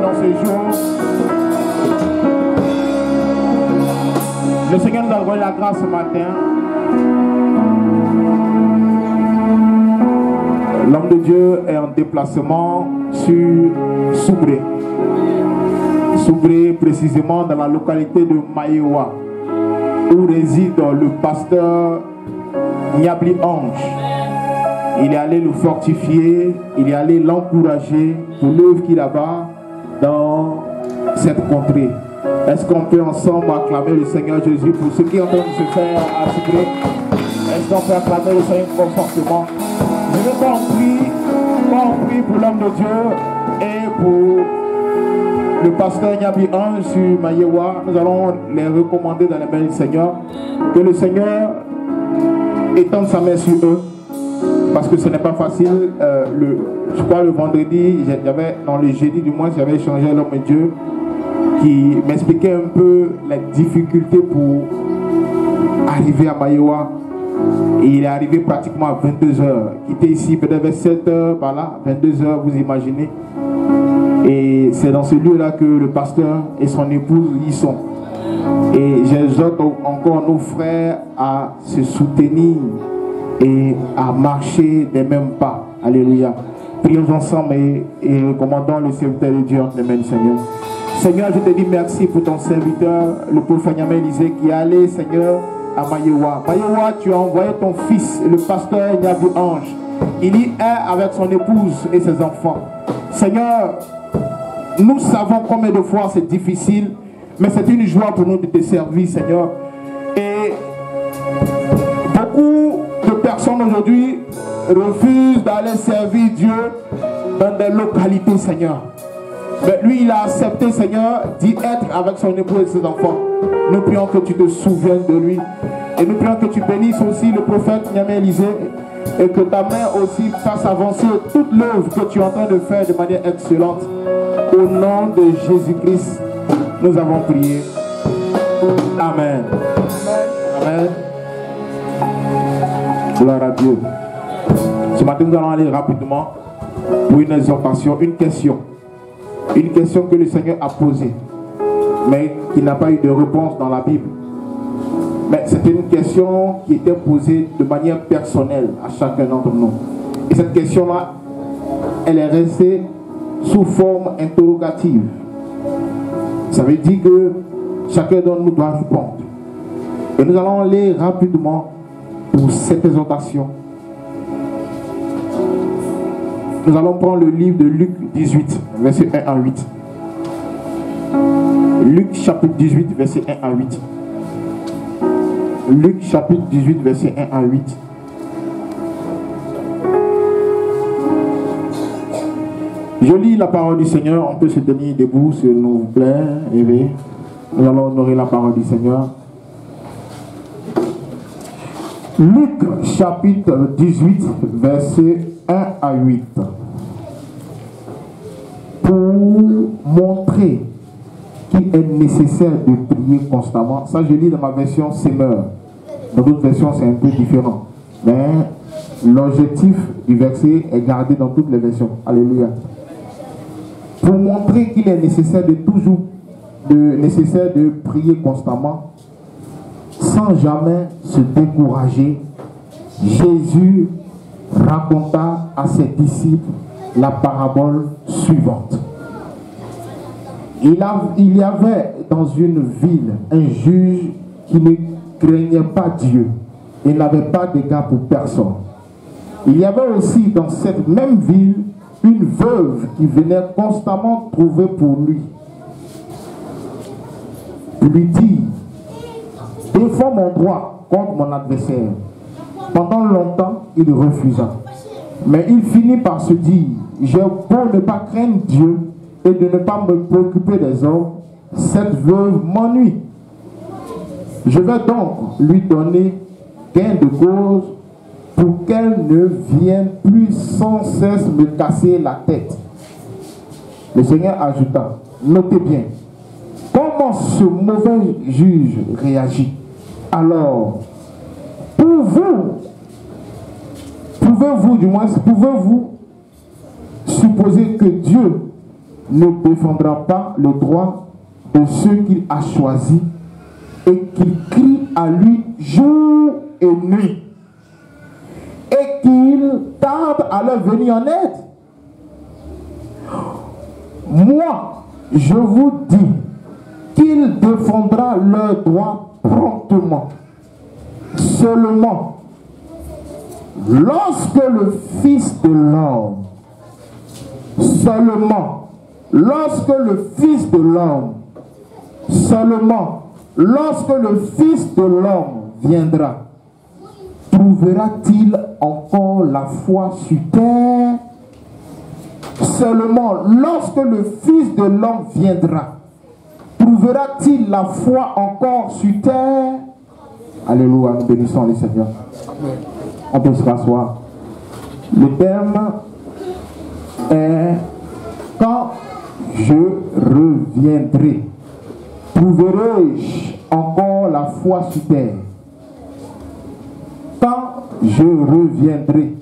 dans ce jour. Le Seigneur nous a donné la grâce ce matin. L'homme de Dieu est en déplacement sur Soubré. Soubré, précisément dans la localité de Mayewa, où réside le pasteur Niabli Ange. Il est allé le fortifier, il est allé l'encourager pour l'œuvre qu'il a bas dans cette contrée. Est-ce qu'on peut ensemble acclamer le Seigneur Jésus pour ce qui est en train de se faire à Soubré? Est-ce qu'on peut acclamer le Seigneur confortablement? Je veux qu'on prie pour l'homme de Dieu et pour le pasteur Niabli Ange sur Mayewa. Nous allons les recommander dans les mains du Seigneur. Que le Seigneur étende sa main sur eux. Parce que ce n'est pas facile. Je crois le vendredi, dans le jeudi du mois, j'avais échangé avec l'homme de Dieu qui m'expliquait un peu les difficultés pour arriver à Mayewa. Et il est arrivé pratiquement à 22h. Il était ici peut-être vers 7h, par là, 22h, vous imaginez. Et c'est dans ce lieu-là que le pasteur et son épouse y sont. Et j'exhorte encore nos frères à se soutenir et à marcher des mêmes pas. Alléluia. Prions ensemble et recommandons le serviteur de Dieu entre les mains du Seigneur. Seigneur, je te dis merci pour ton serviteur, le prophète Niamé Lisée, qui est allé, Seigneur, à Mayewa. Mayewa, tu as envoyé ton fils, le pasteur Niabli Ange. Il y est avec son épouse et ses enfants. Seigneur, nous savons combien de fois c'est difficile, mais c'est une joie pour nous de te servir, Seigneur. Et beaucoup de personnes aujourd'hui refusent d'aller servir Dieu dans des localités, Seigneur. Mais lui, il a accepté, Seigneur, d'y être avec son épouse et ses enfants. Nous prions que tu te souviennes de lui. Et nous prions que tu bénisses aussi le prophète Niamé Lisée et que ta main aussi fasse avancer toute l'œuvre que tu es en train de faire de manière excellente. Au nom de Jésus-Christ, nous avons prié. Amen. Amen. Gloire à Dieu. Ce matin, nous allons aller rapidement pour une exhortation, une question. Une question que le Seigneur a posée, mais qui n'a pas eu de réponse dans la Bible. Mais c'était une question qui était posée de manière personnelle à chacun d'entre nous. Et cette question-là, elle est restée sous forme interrogative. Ça veut dire que chacun d'entre nous doit répondre. Et nous allons aller rapidement pour cette exhortation. Nous allons prendre le livre de Luc 18, verset 1 à 8. Luc chapitre 18, verset 1 à 8. Luc chapitre 18, verset 1 à 8. Je lis la parole du Seigneur. On peut se tenir debout, s'il vous plaît. Nous allons honorer la parole du Seigneur. Luc chapitre 18, verset 1 à 8. Pour montrer qu'il est nécessaire de prier constamment. Ça, je lis dans ma version Semeur. Dans d'autres versions, c'est un peu différent. Mais l'objectif du verset est gardé dans toutes les versions. Alléluia. Pour montrer qu'il est nécessaire de prier constamment, sans jamais se décourager, Jésus raconta à ses disciples la parabole suivante. Il y avait dans une ville un juge qui ne craignait pas Dieu et n'avait pas d'égard pour personne. Il y avait aussi dans cette même ville une veuve qui venait constamment trouver pour lui dire: défends mon droit contre mon adversaire. Pendant longtemps, il refusa. Mais il finit par se dire: j'ai beau ne pas craindre Dieu et de ne pas me préoccuper des hommes, cette veuve m'ennuie. Je vais donc lui donner gain de cause pour qu'elle ne vienne plus sans cesse me casser la tête. Le Seigneur ajouta: notez bien comment ce mauvais juge réagit. Alors, pouvez-vous supposer que Dieu ne défendra pas le droit de ceux qu'il a choisis et qu'il crie à lui jour et nuit et qu'il tarde à leur venir en aide. Moi, je vous dis qu'il défendra leurs droits promptement. Seulement, lorsque le Fils de l'homme, seulement, lorsque le Fils de l'homme, seulement, lorsque le Fils de l'homme viendra, trouvera-t-il encore la foi sur terre? Seulement, lorsque le Fils de l'homme viendra, trouvera-t-il la foi encore sur terre? Alléluia, nous bénissons les Seigneurs. On peut se rasseoir. Le terme est quand je reviendrai. Trouverai-je encore la foi sur terre? Quand je reviendrai,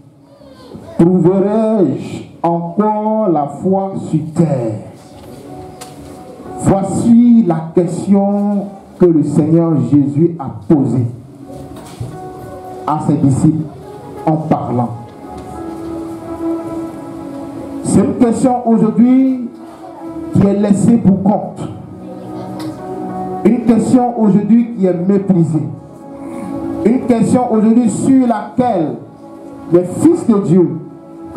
trouverai-je encore la foi sur terre? Voici la question que le Seigneur Jésus a posée à ses disciples en parlant. C'est une question aujourd'hui qui est laissée pour compte. Une question aujourd'hui qui est méprisée. Une question aujourd'hui sur laquelle les fils de Dieu,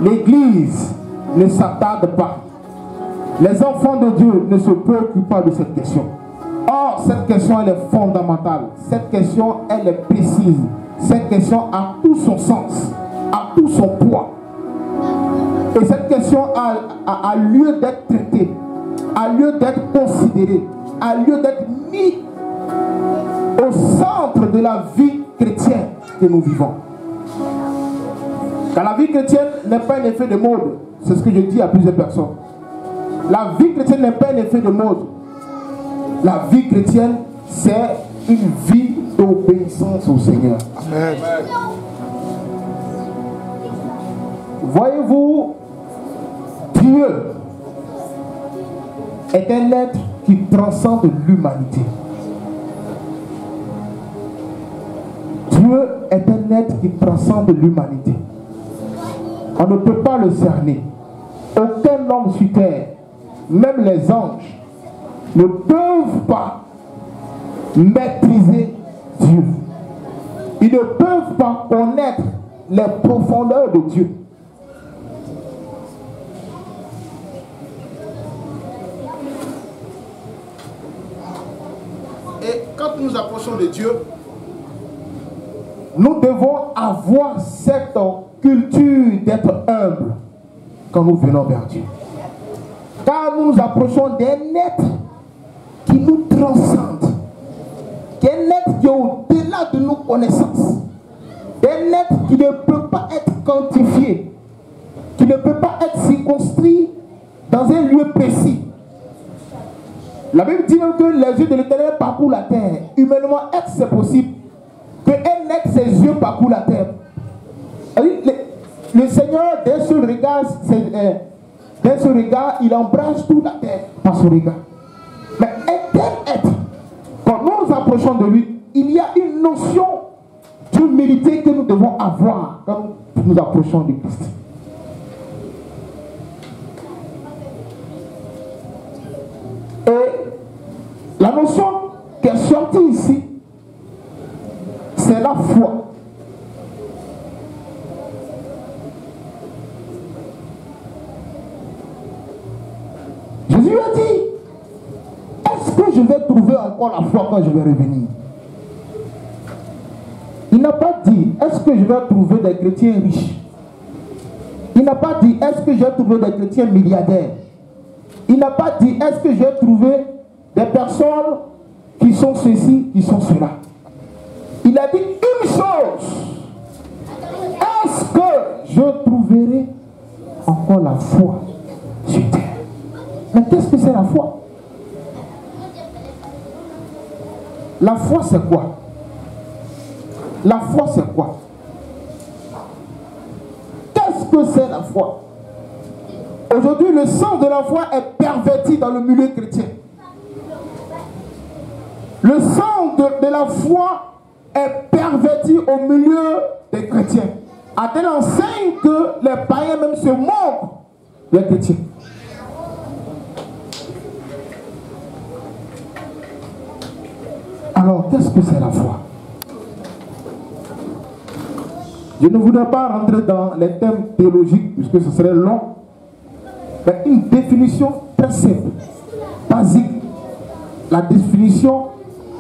l'Église ne s'attardent pas. Les enfants de Dieu ne se préoccupent pas de cette question. Or, cette question, elle est fondamentale. Cette question, elle est précise. Cette question a tout son sens, a tout son poids. Et cette question a lieu d'être traitée, a lieu d'être considérée, a lieu d'être mise au centre de la vie chrétienne que nous vivons. Car la vie chrétienne n'est pas un effet de mode. C'est ce que je dis à plusieurs personnes. La vie chrétienne n'est pas un effet de mode. La vie chrétienne, c'est une vie d'obéissance au Seigneur. Amen. Voyez-vous, Dieu est un être qui transcende l'humanité. Dieu est un être qui transcende l'humanité. On ne peut pas le cerner. Aucun homme sur terre, même les anges, ne peuvent pas maîtriser Dieu. Ils ne peuvent pas connaître les profondeurs de Dieu. Et quand nous approchons de Dieu, nous devons avoir cette culture d'être humble quand nous venons vers Dieu. Car nous nous approchons d'un être qui nous transcende, d'un être qui est au-delà de nos connaissances, d'un être qui ne peut pas être quantifié, qui ne peut pas être circonscrit dans un lieu précis. La Bible dit même que les yeux de l'Éternel parcourent la terre. Humainement, est-ce que c'est possible qu'un être, ses yeux parcourent la terre? Le Seigneur, d'un seul regard, il embrasse toute la terre par son regard. Mais un tel être, quand nous nous approchons de lui, il y a une notion d'humilité que nous devons avoir quand nous nous approchons de Christ. Et la notion qui est sortie ici, c'est la foi. Jésus a dit, est-ce que je vais trouver encore la foi quand je vais revenir? Il n'a pas dit, est-ce que je vais trouver des chrétiens riches? Il n'a pas dit, est-ce que je vais trouver des chrétiens milliardaires? Il n'a pas dit, est-ce que je vais trouver des personnes qui sont ceci, qui sont cela? Il a dit une chose, est-ce que je trouverai encore la foi sur terre? Mais qu'est-ce que c'est la foi? La foi, c'est quoi? La foi, c'est quoi? Qu'est-ce que c'est la foi? Aujourd'hui, le sens de la foi est perverti dans le milieu chrétien. Le sens de la foi est perverti au milieu des chrétiens. À telle enseigne que les païens même se moquent des chrétiens. Alors, qu'est-ce que c'est la foi? Je ne voudrais pas rentrer dans les thèmes théologiques puisque ce serait long. Mais une définition très simple, basique. La définition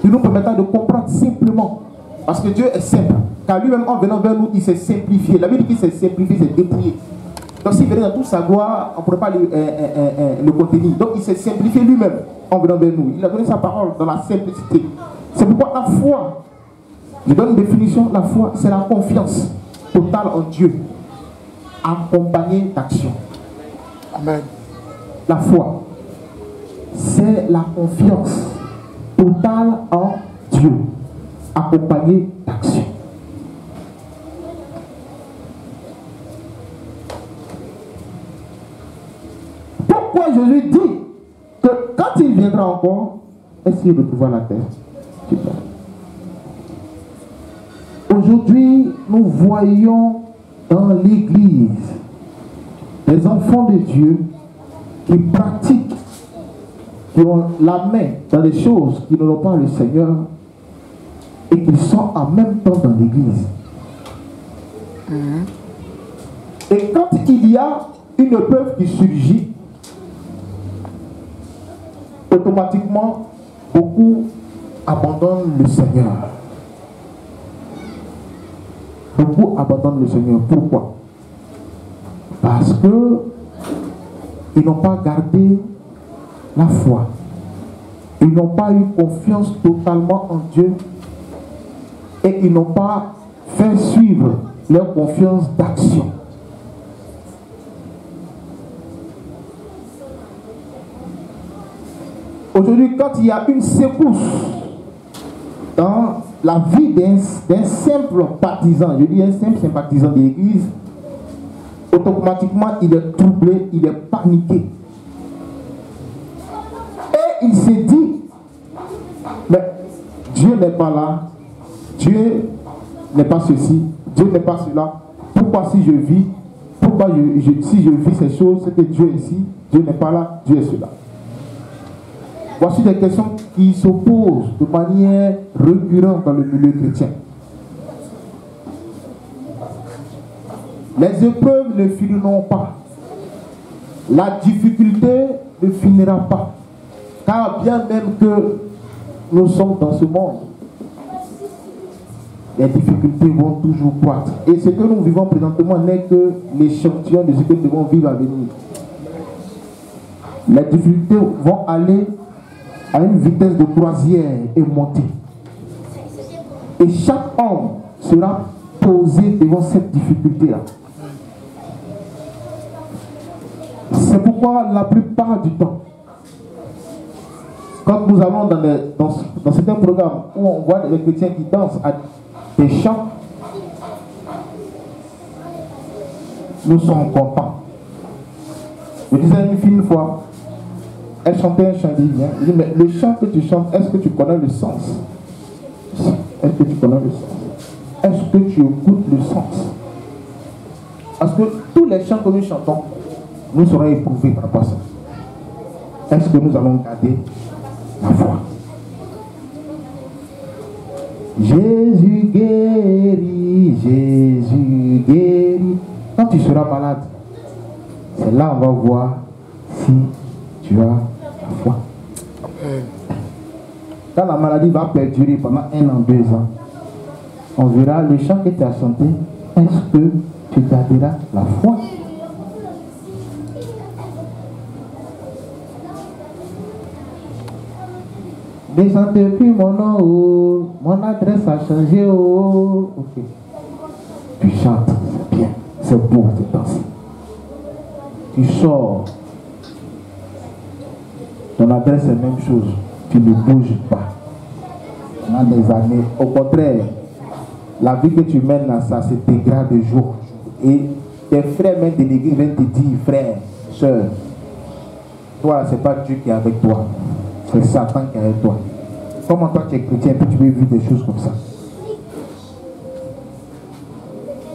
qui nous permettra de comprendre simplement. Parce que Dieu est simple. Car lui-même, en venant vers nous, il s'est simplifié. La Bible dit qu'il s'est simplifié, il s'est dépouillé. Donc s'il venait dans toute sa gloire, on ne pourrait pas le contenir. Donc il s'est simplifié lui-même en venant vers nous. Il a donné sa parole dans la simplicité. C'est pourquoi la foi, je donne une définition, la foi, c'est la confiance totale en Dieu, accompagnée d'action. Amen. La foi, c'est la confiance totale en Dieu, accompagnée d'action. Pourquoi Jésus dit que quand il viendra encore, essayez de trouver la terre. Aujourd'hui, nous voyons dans l'Église des enfants de Dieu qui pratiquent, qui ont la main dans des choses qui n'ont pas le Seigneur et qui sont en même temps dans l'Église. Et quand il y a une épreuve qui surgit, automatiquement, beaucoup abandonnent le Seigneur. Beaucoup abandonnent le Seigneur. Pourquoi? Parce que ils n'ont pas gardé la foi. Ils n'ont pas eu confiance totalement en Dieu. Et ils n'ont pas fait suivre leur confiance d'action. Aujourd'hui, quand il y a une secousse dans la vie d'un simple partisan, je dis un simple sympathisant de l'Église, automatiquement il est troublé, il est paniqué. Et il s'est dit, mais Dieu n'est pas là, Dieu n'est pas ceci, Dieu n'est pas cela. Pourquoi si je vis, pourquoi si je vis ces choses, c'est que Dieu est ici, Dieu n'est pas là, Dieu est cela. Voici des questions qui s'opposent de manière récurrente dans le milieu chrétien. Les épreuves ne finiront pas. La difficulté ne finira pas. Car bien même que nous sommes dans ce monde, les difficultés vont toujours croître. Et ce que nous vivons présentement n'est que l'échantillon de ce que nous devons vivre à venir. Les difficultés vont aller à une vitesse de croisière et monter. Et chaque homme sera posé devant cette difficulté-là. C'est pourquoi la plupart du temps, quand nous allons dans certains programmes où on voit les chrétiens qui dansent à des chants, nous sommes contents. Je disais à une fille une fois, elle chantait un chant divin. Je dis, mais le chant que tu chantes, est-ce que tu connais le sens? Est-ce que tu connais le sens? Est-ce que tu écoutes le sens? Parce que tous les chants que nous chantons, nous serons éprouvés par rapport à ça. Est-ce que nous allons garder la foi? Jésus guérit, Jésus guérit. Quand tu seras malade, c'est là on va voir si tu as la foi. Quand la maladie va perdurer pendant 1 an, 2 ans, on verra le chant que tu as chanté. Est-ce que tu garderas la foi? Ne chantez plus mon nom, oh, mon adresse a changé, oh. Ok. Tu chantes, c'est bien, c'est beau de danser. Tu sors. Ton adresse est la même chose. Tu ne bouges pas. Pendant des années. Au contraire, la vie que tu mènes là, ça se dégrade de jour en jour. Et tes frères même de l'église viennent te dire, frère, Sœur, toi, ce n'est pas Dieu qui est avec toi. C'est Satan qui est avec toi. Comment toi, tu es chrétien et puis tu veux vivre des choses comme ça?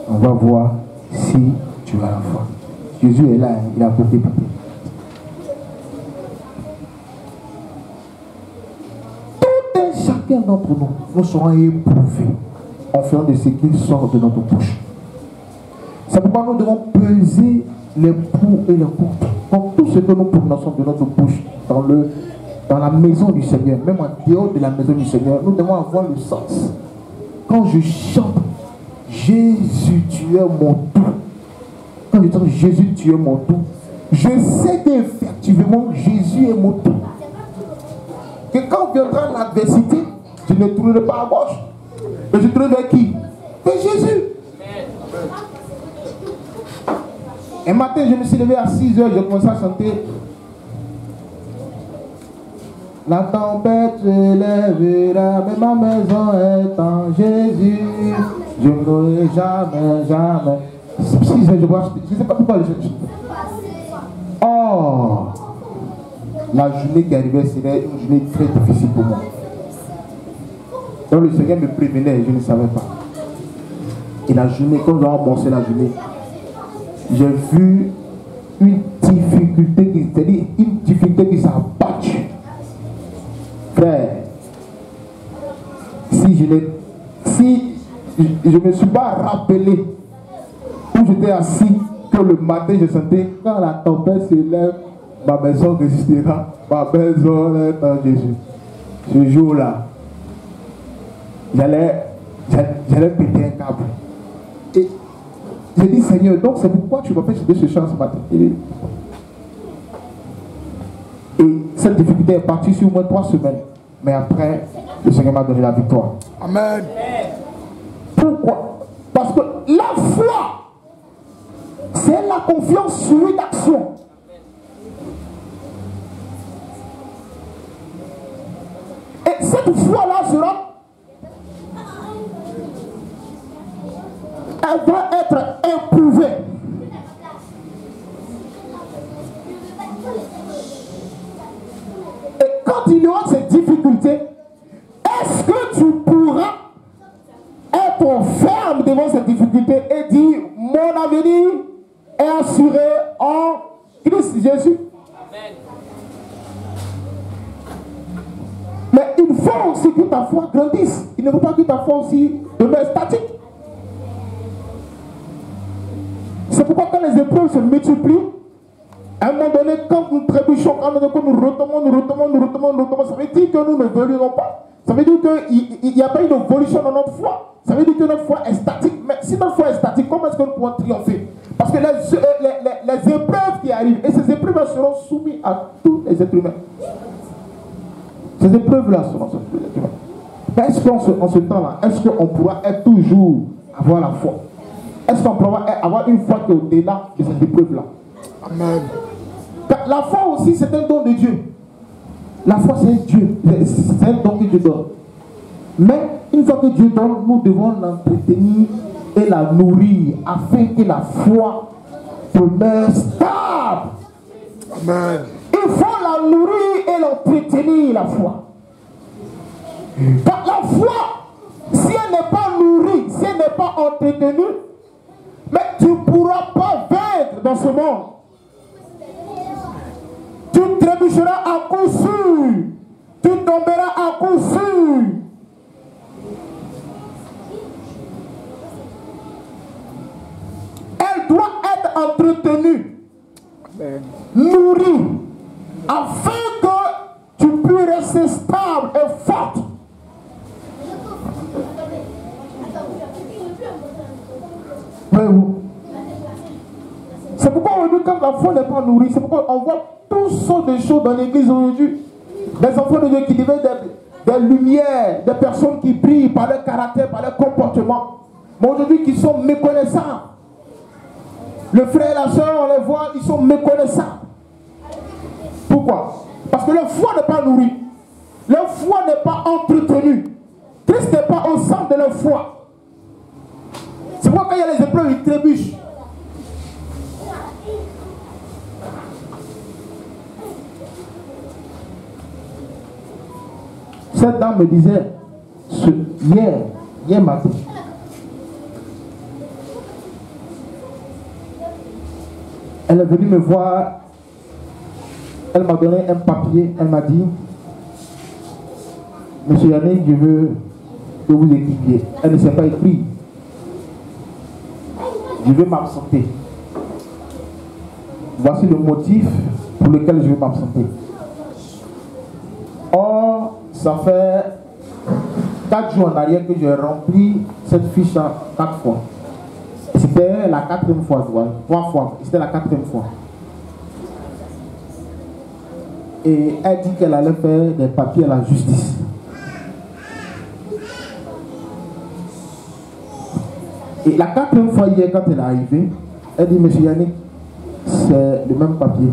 On va voir si tu as la foi. Jésus est là, il a porté papier. Tout un chacun d'entre nous, nous serons éprouvés en faisant de ce qui sort de notre bouche. C'est pourquoi nous devons peser les pour et les contre. Donc tout ce que nous prononçons de notre bouche dans la maison du Seigneur, même en dehors de la maison du Seigneur, nous devons avoir le sens. Quand je chante Jésus, tu es mon tout. Quand je chante Jésus, tu es mon tout, je sais qu'effectivement Jésus est mon tout. Que quand viendra l'adversité, je ne tournerai pas à gauche, mais je tournerai vers qui? Vers Jésus. Un matin, je me suis levé à 6 h, j'ai commencé à chanter. La tempête se lèvera, mais ma maison est en Jésus. Je ne mourrai jamais, jamais. 6 h, je ne sais pas pourquoi je chante. Oh, la journée qui arrivait, c'était une journée très difficile pour moi. Donc le Seigneur me prévenait et je ne savais pas. Et la journée, quand j'ai commencé la journée, j'ai vu une difficulté qui s'est abattue. Frère, si je ne me suis pas rappelé où j'étais assis, que le matin je sentais, quand la tempête se lève, ma maison résistera, ma maison est en Jésus. Ce jour-là, j'allais péter un câble. Et j'ai dit, Seigneur, donc c'est pourquoi tu m'as fait chanter ce chant ce matin. Et cette difficulté est partie sur moi 3 semaines. Mais après, le Seigneur m'a donné la victoire. Amen. Pourquoi? Parce que la foi, c'est la confiance suivie d'action. Et cette foi-là sera, elle va être éprouvée. Et quand il y aura cette difficulté, est-ce que tu pourras être ferme devant cette difficulté et dire, mon avenir est assuré en Christ Jésus? Amen. Mais il faut aussi que ta foi grandisse. Il ne faut pas que ta foi aussi demeure statique. C'est pourquoi quand les épreuves se multiplient, à un moment donné, quand nous trébuchons, quand nous retombons, ça veut dire que nous ne évoluerons pas. Ça veut dire qu'il n'y a pas une évolution dans notre foi. Ça veut dire que notre foi est statique. Mais si notre foi est statique, comment est-ce que nous pouvons triompher? Parce que les épreuves qui arrivent, et ces épreuves seront soumises à tous les êtres humains. Ces épreuves-là seront soumises à tous les êtres humains. Mais est-ce qu'en ce temps-là, est-ce qu'on pourra toujours avoir la foi? Est-ce qu'on pourra avoir une foi qui est au-delà de cette épreuve-là? Amen. La foi aussi, c'est un don de Dieu. La foi, c'est Dieu. C'est un don que Dieu donne. Mais une fois que Dieu donne, nous devons l'entretenir et la nourrir afin que la foi demeure stable. Amen. Il faut la nourrir et l'entretenir, la foi. Car la foi, si elle n'est pas nourrie, si elle n'est pas entretenue, mais tu ne pourras pas vaincre dans ce monde. Tu trébucheras à coup sûr. Tu tomberas à coup sûr. Elle doit être entretenue, nourrie, afin que tu puisses rester stable et forte. Voyez-vous? C'est pourquoi aujourd'hui, quand la foi n'est pas nourrie, c'est pourquoi on voit toutes sortes de choses dans l'église aujourd'hui. Des enfants de Dieu qui deviennent des lumières, des personnes qui brillent par leur caractère, par leur comportement, mais aujourd'hui qui sont méconnaissables. Le frère et la soeur, on les voit, ils sont méconnaissables. Pourquoi? Parce que leur foi n'est pas nourrie. Leur foi n'est pas entretenue. Christ n'est pas au centre de leur foi. C'est pourquoi quand il y a les épreuves, ils trébuchent. Cette dame me disait, hier matin, elle est venue me voir, elle m'a donné un papier, elle m'a dit, Monsieur Yannick, je veux que vous écriviez. Elle ne sait pas écrire. Je veux m'absenter. Voici le motif pour lequel je veux m'absenter. Or, ça fait 4 jours en arrière que j'ai rempli cette fiche 4 fois. C'était la 4e fois, 3 fois. C'était la 4e fois. Et elle dit qu'elle allait faire des papiers à la justice. Et la 4e fois hier, quand elle est arrivée, elle dit, Monsieur Yannick, c'est le même papier.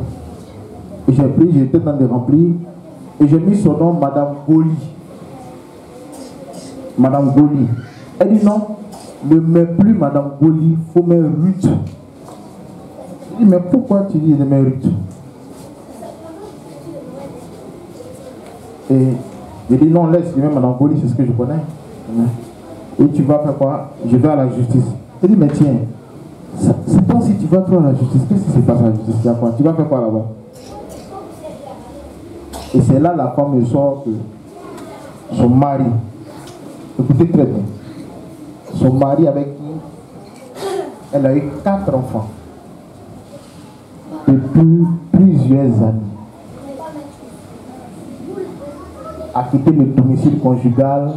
Et j'ai pris, j'ai été dans de remplir, et j'ai mis son nom, Madame Goli. Madame Goli. Elle dit non, ne mets plus Madame Goli, il faut mettre Ruth. Je dis, mais pourquoi tu dis de mettre Ruth? Et je dis non, laisse, je mets Madame Goli, c'est ce que je connais. Et tu vas faire quoi? Je vais à la justice. Je dis, mais tiens, c'est pas si tu vas trop à la justice. Qu'est-ce qui se passe à la justice? Tu vas faire quoi là-bas? Et c'est là la femme me sort que son mari, écoutez très bien, son mari avec qui elle a eu 4 enfants depuis plusieurs années, a quitté le domicile conjugal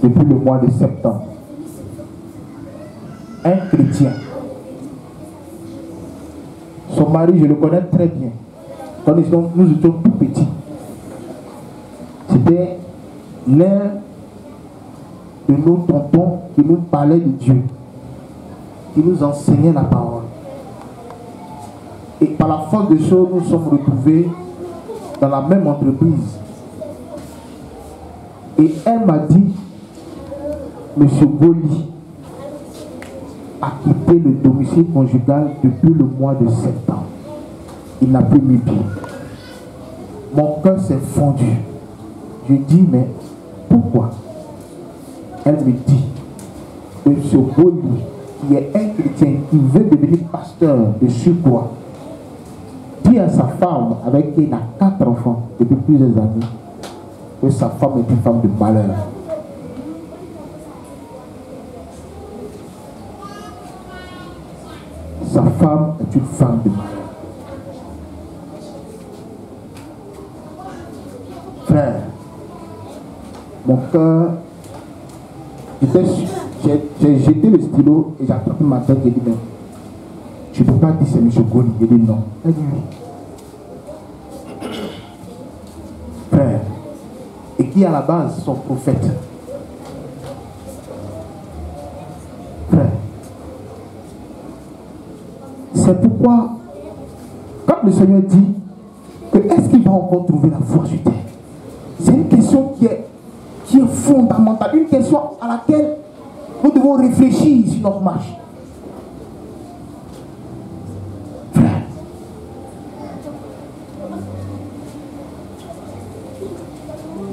depuis le mois de septembre. Un chrétien. Son mari, je le connais très bien. Quand nous étions tout petits, c'était l'un de nos tontons qui nous parlait de Dieu, qui nous enseignait la parole. Et par la force des choses, nous sommes retrouvés dans la même entreprise. Et elle m'a dit, Monsieur Goli a quitté le domicile conjugal depuis le mois de septembre. Il n'a plus mis pied. Mon cœur s'est fondu. Je dis, mais pourquoi? Elle me dit que ce Goli, qui est un chrétien, qui veut devenir pasteur de Chukwa, dit à sa femme, avec qui il a 4 enfants depuis plusieurs années, que sa femme est une femme de malheur. Sa femme est une femme de malheur. Frère, mon cœur, j'ai jeté le stylo et j'ai attrapé ma tête et dit, mais tu ne peux pas dire c'est M. Goli. Il dit non. Elle dit oui. Frère, et qui à la base sont prophètes. Frère, c'est pourquoi, quand le Seigneur dit que est-ce qu'il va encore trouver la foi sur terre, c'est une question qui est fondamentale, une question à laquelle nous devons réfléchir sur notre marche. Frère,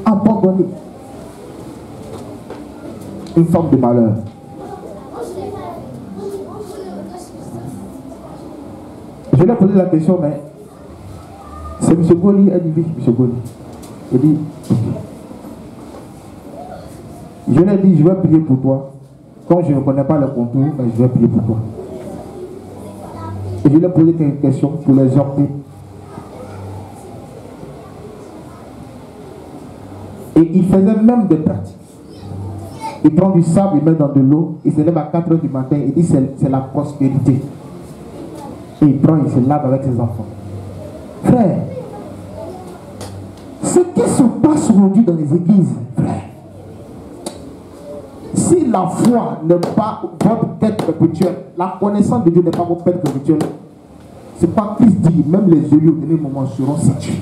abandonner une femme de malheur. Je lui ai posé la question, mais c'est M. Goli. Elle dit oui, M. Goli. Il dit, je lui ai dit, je vais prier pour toi. Comme je ne connais pas le contour, mais je vais prier pour toi. Et je lui ai posé quelques questions pour les exhorter. Et il faisait même des pratiques. Il prend du sable, il met dans de l'eau, il se lève à 4 h du matin, il dit c'est la prospérité. Et il prend, il se lave avec ses enfants. Frère, ce qui se passe aujourd'hui dans les églises, frère, si la foi n'est pas votre quête perpétuelle, la connaissance de Dieu n'est pas votre quête perpétuelle, c'est pas Christ dit, même les élus au dernier moment seront séduits.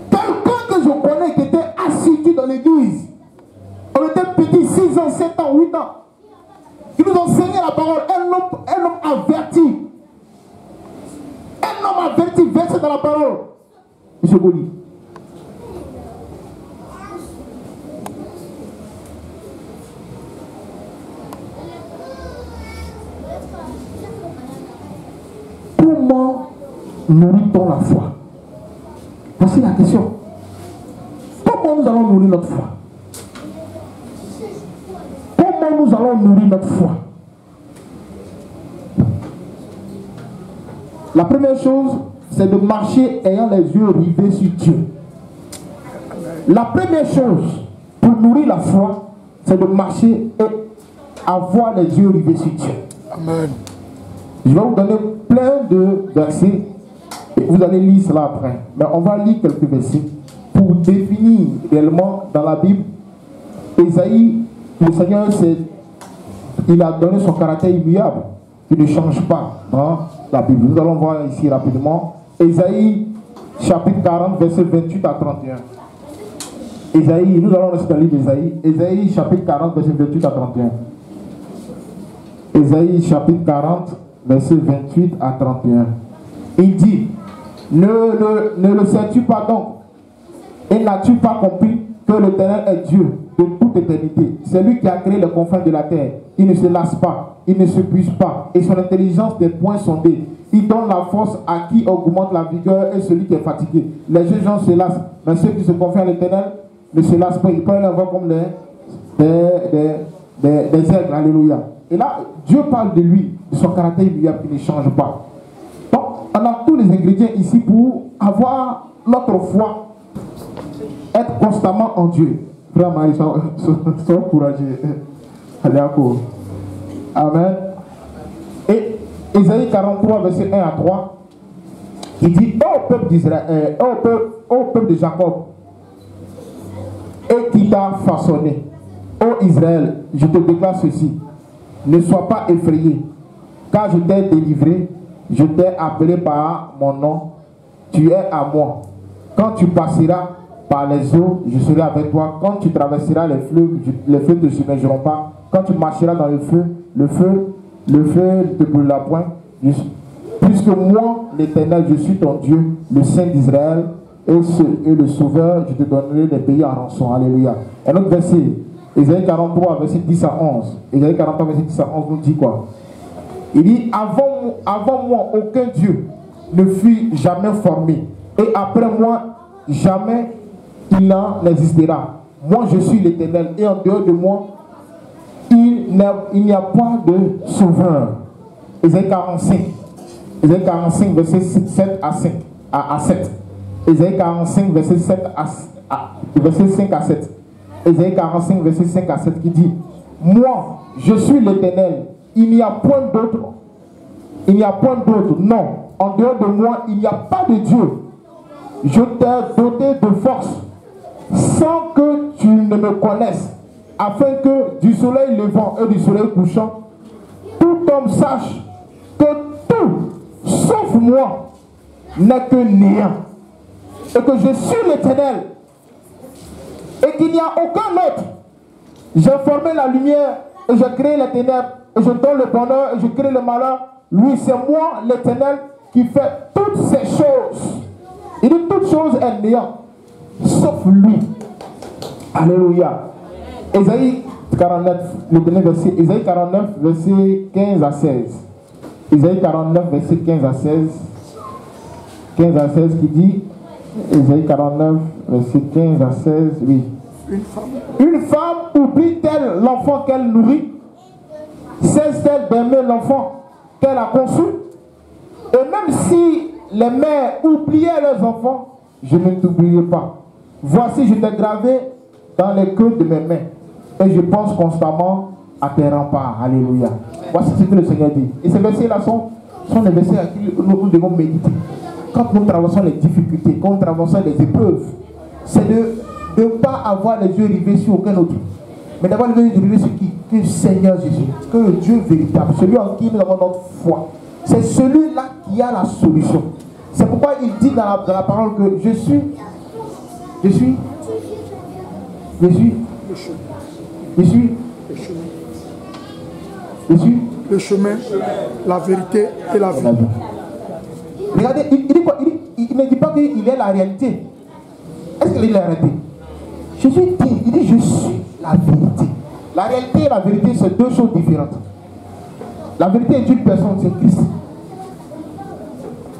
Quelqu'un que je connais qui était assidu dans l'église, on était petit, 6 ans, 7 ans, 8 ans, qui nous enseignait la parole, un homme averti. Un homme averti, versé dans la parole. M. Goli. Comment nourrit-on la foi? Voici la question. Comment nous allons nourrir notre foi? Comment nous allons nourrir notre foi? La première chose, c'est de marcher ayant les yeux rivés sur Dieu. La première chose pour nourrir la foi, c'est de marcher et avoir les yeux rivés sur Dieu. Amen. Je vais vous donner plein de versets et vous allez lire cela après. Mais on va lire quelques versets pour définir réellement dans la Bible. Ésaïe, le Seigneur, il a donné son caractère immuable. Il ne change pas dans la Bible. Nous allons voir ici rapidement. Ésaïe, chapitre 40, verset 28 à 31. Ésaïe, nous allons rester dans le livre d'Ésaïe. Ésaïe, chapitre 40, verset 28 à 31. Ésaïe, chapitre 40, verset 28 à 31. Il dit, ne le sais-tu pas donc? Et n'as-tu pas compris que l'Éternel est Dieu de toute éternité? C'est lui qui a créé les confins de la terre. Il ne se lasse pas, il ne s'épuise pas, et son intelligence n'est point sondée. Il donne la force à qui augmente la vigueur et celui qui est fatigué. Les jeunes gens se lassent, mais ceux qui se confient à l'Éternel ne se lassent pas. Ils peuvent l'avoir comme des aigles. Alléluia. Et là, Dieu parle de lui, de son caractère immuable qui ne change pas. Donc, on a tous les ingrédients ici pour avoir notre foi, être constamment en Dieu. Frère Marie, sois courageux. Allez à court. Amen. Et Ésaïe 43, verset 1 à 3, il dit, ô peuple d'Israël, ô peuple de Jacob, et qui t'a façonné, ô Israël, je te déclare ceci, ne sois pas effrayé, car je t'ai délivré, je t'ai appelé par mon nom, tu es à moi. Quand tu passeras par les eaux, je serai avec toi. Quand tu traverseras les feux ne te submergeront pas. Quand tu marcheras dans le feu ne te brûlera point. Puisque moi, l'Éternel, je suis ton Dieu, le Saint d'Israël, et le Sauveur, je te donnerai des pays en rançon. Alléluia. Un autre verset, Ésaïe 43, verset 10 à 11. Ésaïe 43, verset 10 à 11 nous dit quoi? Il dit, avant moi, aucun Dieu ne fut jamais formé. Et après moi, jamais il n'en existera. Moi, je suis l'Éternel. Et en dehors de moi, il n'y a pas de sauveur. Ésaïe 45. Ésaïe 45, verset 7 à 7. Ésaïe 45, verset 5 à 7. Ésaïe 45, verset 5 à 7 qui dit, moi, je suis l'Éternel. Il n'y a point d'autre. Il n'y a point d'autre. Non. En dehors de moi, il n'y a pas de Dieu. Je t'ai doté de force sans que tu ne me connaisses, afin que du soleil levant et du soleil couchant, tout homme sache que tout, sauf moi, n'est que néant, et que je suis l'Éternel, et qu'il n'y a aucun autre. J'ai formé la lumière, et j'ai créé les ténèbres, et je donne le bonheur, et je crée le malheur. Oui, c'est moi, l'Éternel, qui fait toutes ces choses. Il dit toutes choses est néant, sauf lui. Alléluia. Ésaïe 49, le dernier verset, Ésaïe 49, verset 15 à 16. Ésaïe 49, verset 15 à 16. 15 à 16 qui dit, Ésaïe 49, verset 15 à 16, oui. Une femme oublie-t-elle l'enfant qu'elle nourrit? Cesse-t-elle d'aimer l'enfant qu'elle a conçu? Et même si les mères oubliaient leurs enfants, je ne t'oublierai pas. Voici, je t'ai gravé dans les queues de mes mains, et je pense constamment à tes remparts. Alléluia. Voici ce que le Seigneur dit. Et ces versets-là sont les versets à qui nous devons méditer. Quand nous traversons les difficultés, quand nous traversons les épreuves, c'est de ne pas avoir les yeux rivés sur aucun autre, mais d'avoir les yeux rivés sur qui? Que le Seigneur Jésus, que le Dieu véritable, celui en qui nous avons notre foi. C'est celui-là qui a la solution. C'est pourquoi il dit dans la parole que je suis le chemin, la vérité et la vie. Regardez, il dit quoi? Il ne dit pas qu'il est la réalité. Est-ce qu'il est la réalité? Jésus dit, il dit je suis la vérité. La réalité et la vérité, c'est deux choses différentes. La vérité est une personne, c'est Christ.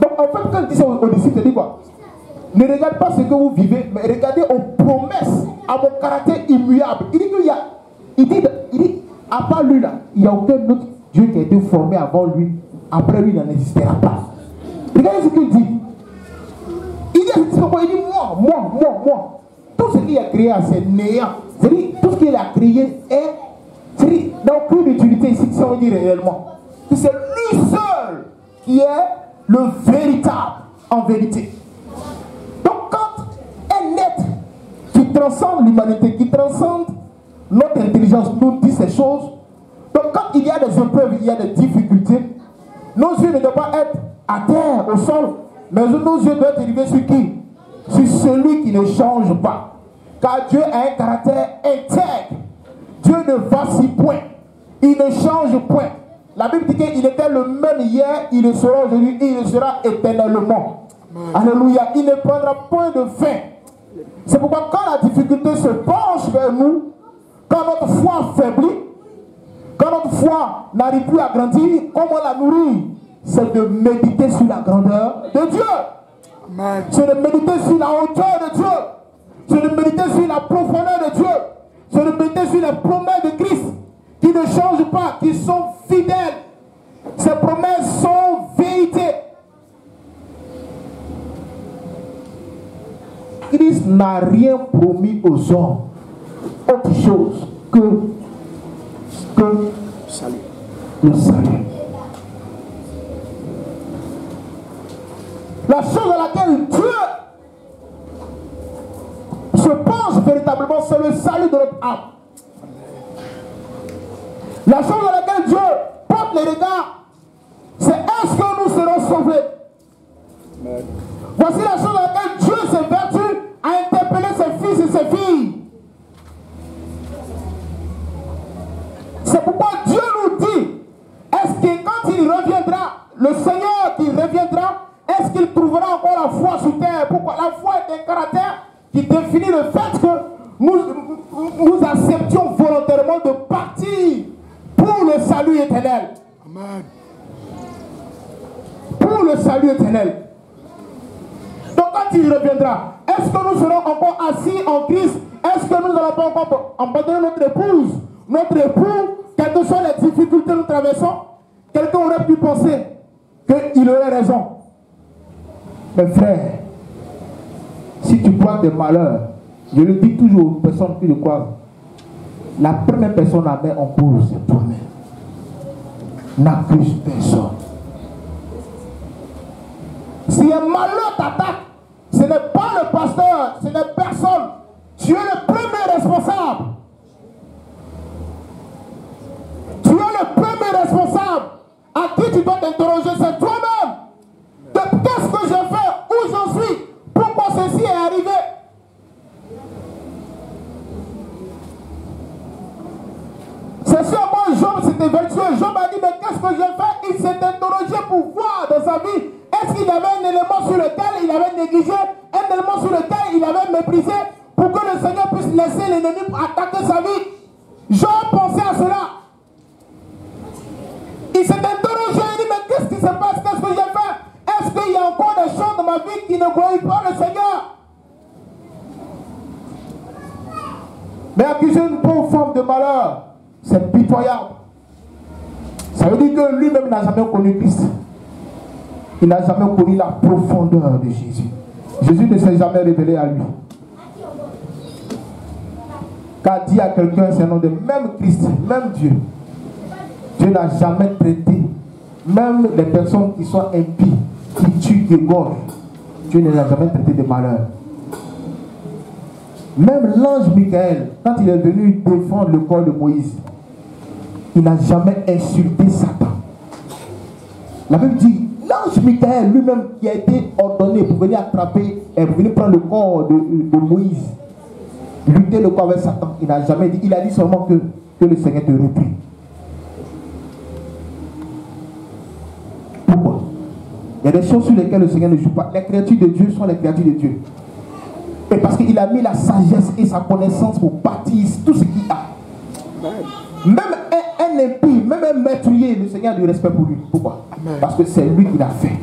Donc en fait, quand il dit ça aux disciples, il dit quoi? Ne regardez pas ce que vous vivez, mais regardez aux promesses, à mon caractère immuable. Il dit qu'il y a, il dit, à part lui là, il n'y a aucun autre Dieu qui a été formé avant lui. Après lui, il n'en existera pas. Regardez ce qu'il dit. Il dit, moi. Tout ce qu'il a créé, c'est néant. C'est-à-dire, tout ce qu'il a créé est, c'est-à-dire, dans aucune utilité ici, si on dit réellement. C'est lui seul qui est le véritable, en vérité. Donc, quand un être qui transcende l'humanité, qui transcende notre intelligence, nous dit ces choses, donc quand il y a des épreuves, il y a des difficultés, nos yeux ne doivent pas être à terre, au sol, mais nos yeux doivent être rivés sur qui? Sur celui qui ne change pas. Car Dieu a un caractère intègre. Dieu ne vacille point. Il ne change point. La Bible dit qu'il était le même hier, il le sera aujourd'hui, il le sera éternellement. Alléluia. Il ne prendra point de fin. C'est pourquoi quand la difficulté se penche vers nous, quand notre foi faiblit, quand notre foi n'arrive plus à grandir, comment on la nourrit? C'est de méditer sur la grandeur de Dieu. C'est de méditer sur la hauteur de Dieu. C'est de méditer sur la profondeur de Dieu. C'est de méditer sur les promesses de Christ qui ne changent pas, qui sont fidèles. Ces promesses sont vérité. Christ n'a rien promis aux hommes autre chose que le salut. La chose à laquelle Dieu se penche véritablement, c'est le salut de notre âme. La chose à laquelle Dieu porte les regards, c'est est-ce que nous serons sauvés? Voici la chose à laquelle Dieu s'est vertu à interpeller ses fils et ses filles. C'est pourquoi Dieu nous dit, est-ce que quand il reviendra, le Seigneur qui reviendra, est-ce qu'il trouvera encore la foi sur terre? Pourquoi? La foi est un caractère qui définit le fait que nous acceptions volontairement de partir pour le salut éternel. Amen. Pour le salut éternel. Donc quand il reviendra, est-ce que nous serons encore assis en Christ? Est-ce que nous n'allons pas encore abandonner notre épouse, notre époux, quelles que soient les difficultés que nous traversons? Quelqu'un aurait pu penser qu'il aurait raison. Mais frère, si tu crois des malheurs, je le dis toujours aux personnes qui le croient, la première personne à mettre en cause, c'est toi-même. N'accuse personne. Si un malheur t'attaque, ce n'est pas le pasteur, ce n'est personne. Tu es le premier responsable. Tu es le premier responsable. À qui tu dois t'interroger, c'est toi-même. Qu'est-ce que j'ai fait? Où j'en suis? Pourquoi ceci est arrivé? C'est sûrement Job s'était vertueux. Job a dit, mais qu'est-ce que j'ai fait? Il s'est interrogé pour voir dans sa vie. Est-ce qu'il y avait un élément sur lequel il avait négligé? Un élément sur lequel il avait méprisé? Pour que le Seigneur puisse laisser l'ennemi attaquer sa vie? Job pensait à cela. Il s'est interrogé, il dit, mais qu'est-ce qui se passe? Qu'est-ce que j'ai fait? Est-ce qu'il y a encore des choses dans ma vie qui ne glorifient pas le Seigneur? Mais accuser une pauvre femme de malheur, c'est pitoyable. Ça veut dire que lui-même n'a jamais connu Christ. Il n'a jamais connu la profondeur de Jésus. Jésus ne s'est jamais révélé à lui. Car dit à quelqu'un, c'est un nom de même Christ, même Dieu. Dieu n'a jamais traité, même les personnes qui sont impies, qui tuent, qui égorgent, Dieu ne l'a jamais traité de malheur. Même l'ange Michael, quand il est venu défendre le corps de Moïse, il n'a jamais insulté Satan. La Bible dit, l'ange Michael lui-même qui a été ordonné pour venir attraper, pour venir prendre le corps de Moïse, lutter le corps avec Satan, il n'a jamais dit, il a dit seulement que le Seigneur te reprit. Pourquoi? Il y a des choses sur lesquelles le Seigneur ne joue pas. Les créatures de Dieu sont les créatures de Dieu. Et parce qu'il a mis la sagesse et sa connaissance pour bâtir tout ce qu'il a. Même un impie, même un meurtrier, le Seigneur a du respect pour lui. Pourquoi? Amen. Parce que c'est lui qui l'a fait.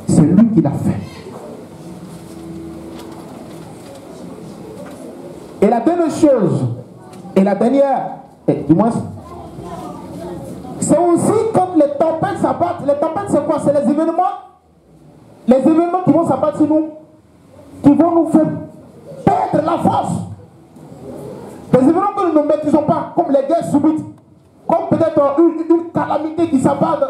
C'est lui qui l'a fait. Et la dernière chose, et la dernière, du moins, c'est aussi quand les tempêtes s'abattent. Les tempêtes, c'est quoi? C'est les événements qui vont s'abattre sur nous, qui vont nous faire perdre la force. Des événements que nous ne maîtrisons pas, comme les guerres subites, comme peut-être une calamité qui s'abat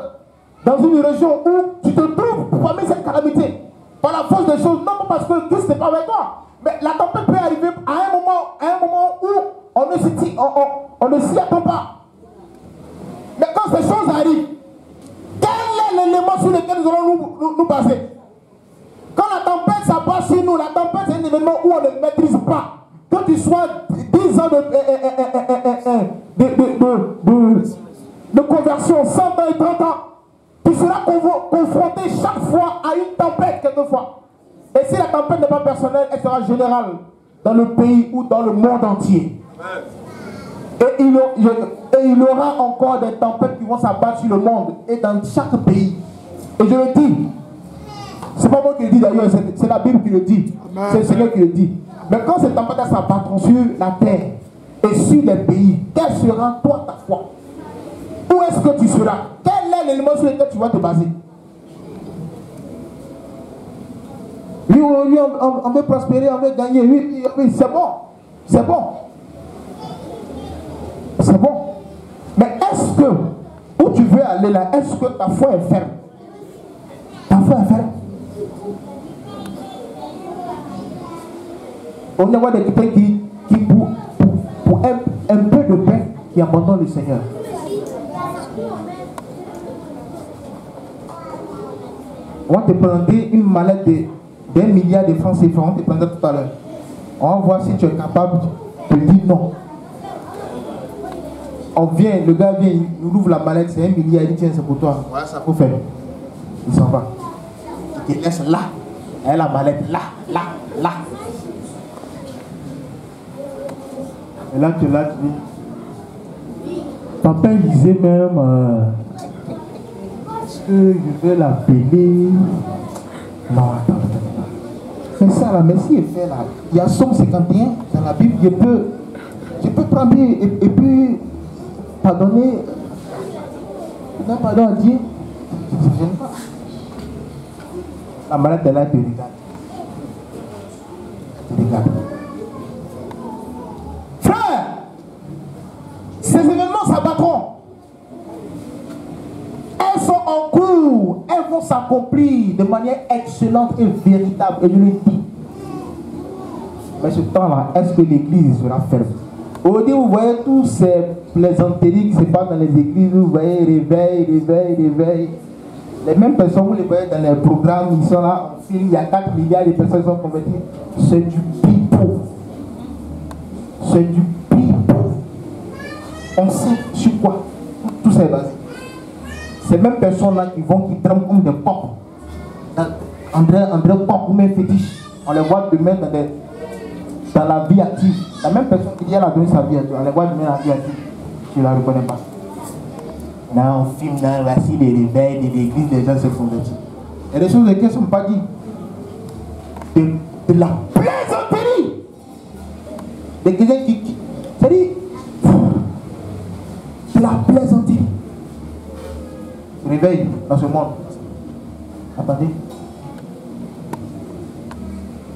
dans une région où tu te trouves parmi cette calamité, par la force des choses, non parce que Christ n'est pas avec toi, mais la tempête peut arriver à un moment où on ne s'y attend pas. Mais quand ces choses arrivent, quel est l'élément sur lequel nous allons nous baser? Quand la tempête s'abat sur nous, la tempête c'est un événement où on ne maîtrise pas. Que tu sois 10 ans de conversion, 100 ans et 30 ans, tu seras confronté chaque fois à une tempête quelquefois. Et si la tempête n'est pas personnelle, elle sera générale dans le pays ou dans le monde entier. Et il y aura encore des tempêtes qui vont s'abattre sur le monde et dans chaque pays. Et je le dis, c'est pas moi qui le dis d'ailleurs, c'est la Bible qui le dit. C'est le Seigneur qui le dit. Mais quand ces tempêtes s'abattront sur la terre et sur les pays, quelle sera toi ta foi? Où est-ce que tu seras? Quel est l'élément sur lequel tu vas te baser? Oui, on veut prospérer, on veut gagner. Oui, c'est bon. C'est bon. C'est bon. Mais est-ce que, où tu veux aller là, est-ce que ta foi est ferme? Ta foi est ferme? On y voit des quelqu'un qui pour un peu de paix, qui abandonne le Seigneur. On va te prendre une mallette d'1 milliard de francs CFA, on te prendra tout à l'heure. On va voir si tu es capable de dire non. On vient, le gars vient, il ouvre la mallette, c'est 1 milliard, il dit tiens, c'est pour toi. Voilà, ça faut faire. Il s'en va. Il te laisse là. Et la mallette là. Et là, tu dis, papa il disait même, est-ce que je vais l'appeler? Non, attends. C'est ça là, mais si il fait là, il y a Somme 51 dans la Bible, je peux prendre et puis pardonner, non, pardon à Dieu. Je ne sais pas. La malade est là, tu regardes. Tu regardes. Frère, ces événements s'abattront. Elles sont en cours. Elles vont s'accomplir de manière excellente et véritable. Et je le dis. Mais ce temps-là, est-ce que l'église sera ferme? Aujourd'hui, vous voyez tous ces plaisanteries qui se passent dans les églises. Vous voyez réveil. Les mêmes personnes, vous les voyez dans les programmes, ils sont là, on filme, il y a 4 milliards de personnes qui sont converties. C'est du pipeau. C'est du pipeau. On sait sur quoi tout ça est basé. Ces mêmes personnes-là qui tremblent comme des coqs. André Coq ou même fétiche. On les voit demain dans la vie active. La même personne qui dit elle a donné sa vie à Dieu, on les voit demain dans la vie active. Tu ne la reconnais pas. Là, on filme, là, voici les réveils de l'église, les gens se convertissent. Il y a des choses qui ne sont pas dites. De la plaisanterie. Des quelqu'un qui c'est-à-dire, de la plaisanterie. Réveil dans ce monde. Attendez.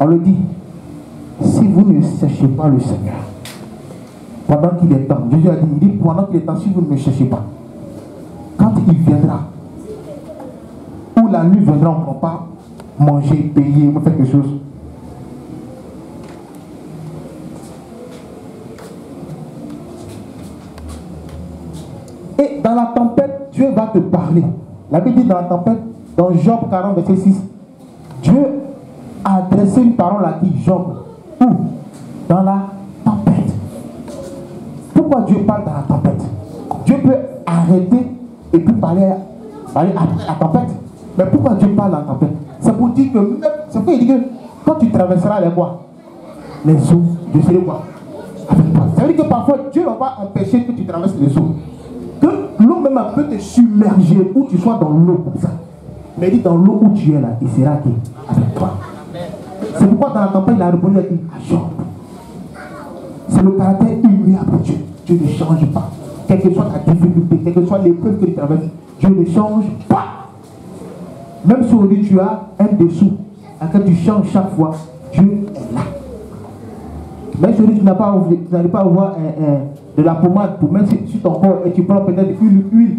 On le dit. Si vous ne cherchez pas le Seigneur, pendant qu'il est temps, Jésus a dit, il dit, pendant qu'il est temps, si vous ne me cherchez pas, quand il viendra, ou la nuit viendra, on ne peut pas manger, payer, ou faire quelque chose. Et dans la tempête, Dieu va te parler. La Bible dit dans la tempête, dans Job 40, verset 6, Dieu a adressé une parole à qui? Job. Où? Dans la tempête. Pourquoi Dieu parle dans la tempête? Dieu peut arrêter et puis parler après la tempête. Mais pourquoi Dieu parle dans la tempête? C'est pour dire que, c'est pour dire que quand tu traverseras les bois, les eaux, je serai quoi? avec toi. Ça veut dire que parfois, Dieu ne va pas empêcher que tu traverses les eaux. Que l'eau même peut te submerger, où tu sois dans l'eau comme ça. Mais dit dans l'eau où tu es là, il sera avec toi. C'est pourquoi dans la campagne, il a répondu à qui? À Job. C'est le caractère immuable de Dieu. Dieu ne change pas. Quelle que soit ta difficulté, quelle que soit l'épreuve que tu traverses, Dieu ne change pas. Même si aujourd'hui tu as un dessous, à laquelle tu changes chaque fois, Dieu est là. Même si aujourd'hui tu n'arrives pas à avoir de la pommade pour mettre sur ton corps et tu prends peut-être huile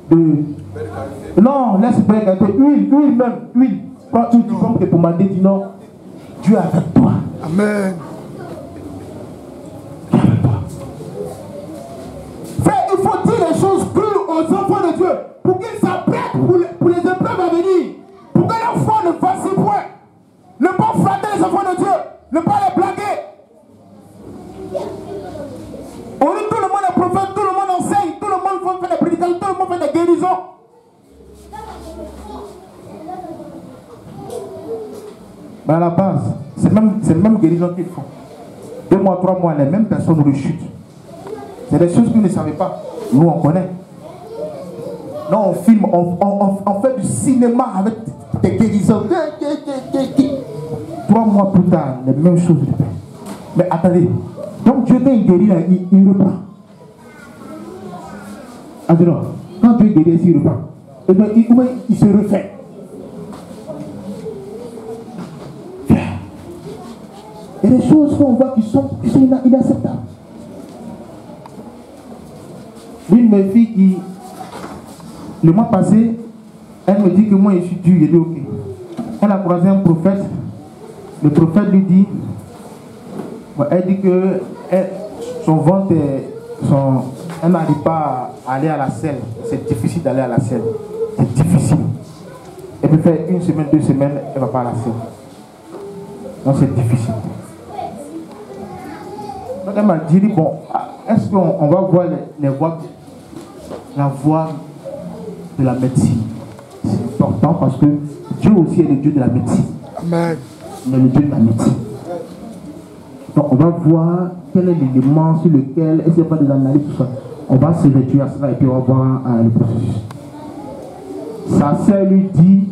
de non, laisse pas huile même, huile. Tu prends tes pommades, dis non, Dieu est avec toi. Amen. Dieu est avec toi. Frère, il faut dire les choses crues aux enfants de Dieu pour qu'ils s'apprêtent pour les épreuves à venir. Pour que leur foi ne vacille point. Ne pas flatter les enfants de Dieu. Ne pas les blaguer. Aujourd'hui, tout le monde est prophète, tout le monde enseigne, tout le monde fait des prédications, tout le monde fait des guérisons. Mais à la base, c'est le même guérison qu'ils font. 2 mois, 3 mois, les mêmes personnes rechutent. C'est des choses que vous ne savez pas. Nous, on connaît. Non, on filme, on fait du cinéma avec des guérisons. 3 mois plus tard, les mêmes choses. Mais attendez, donc Dieu t'a guéri, il reprend. Attends, quand Dieu guérit, il reprend. Et donc, il se refait. Il y a des choses qu'on voit qui sont inacceptables. L'une de mes filles qui, le mois passé, elle me dit que moi je suis dur. Je dis ok. Elle a croisé un prophète. Le prophète lui dit, elle dit que son ventre, elle n'arrive pas à aller à la selle. C'est difficile d'aller à la selle. C'est difficile. Elle peut faire 1 semaine, 2 semaines, elle ne va pas à la selle. Donc c'est difficile. Donc elle m'a dit, bon, est-ce qu'on va voir la voie de la médecine? C'est important parce que Dieu aussi est le Dieu de la médecine. Amen. Il est le Dieu de la médecine. Donc on va voir quel est l'élément sur lequel, et s'il n'y a pas des analyses, tout ça, on va se réduire à cela et puis on va voir le processus. Sa sœur lui dit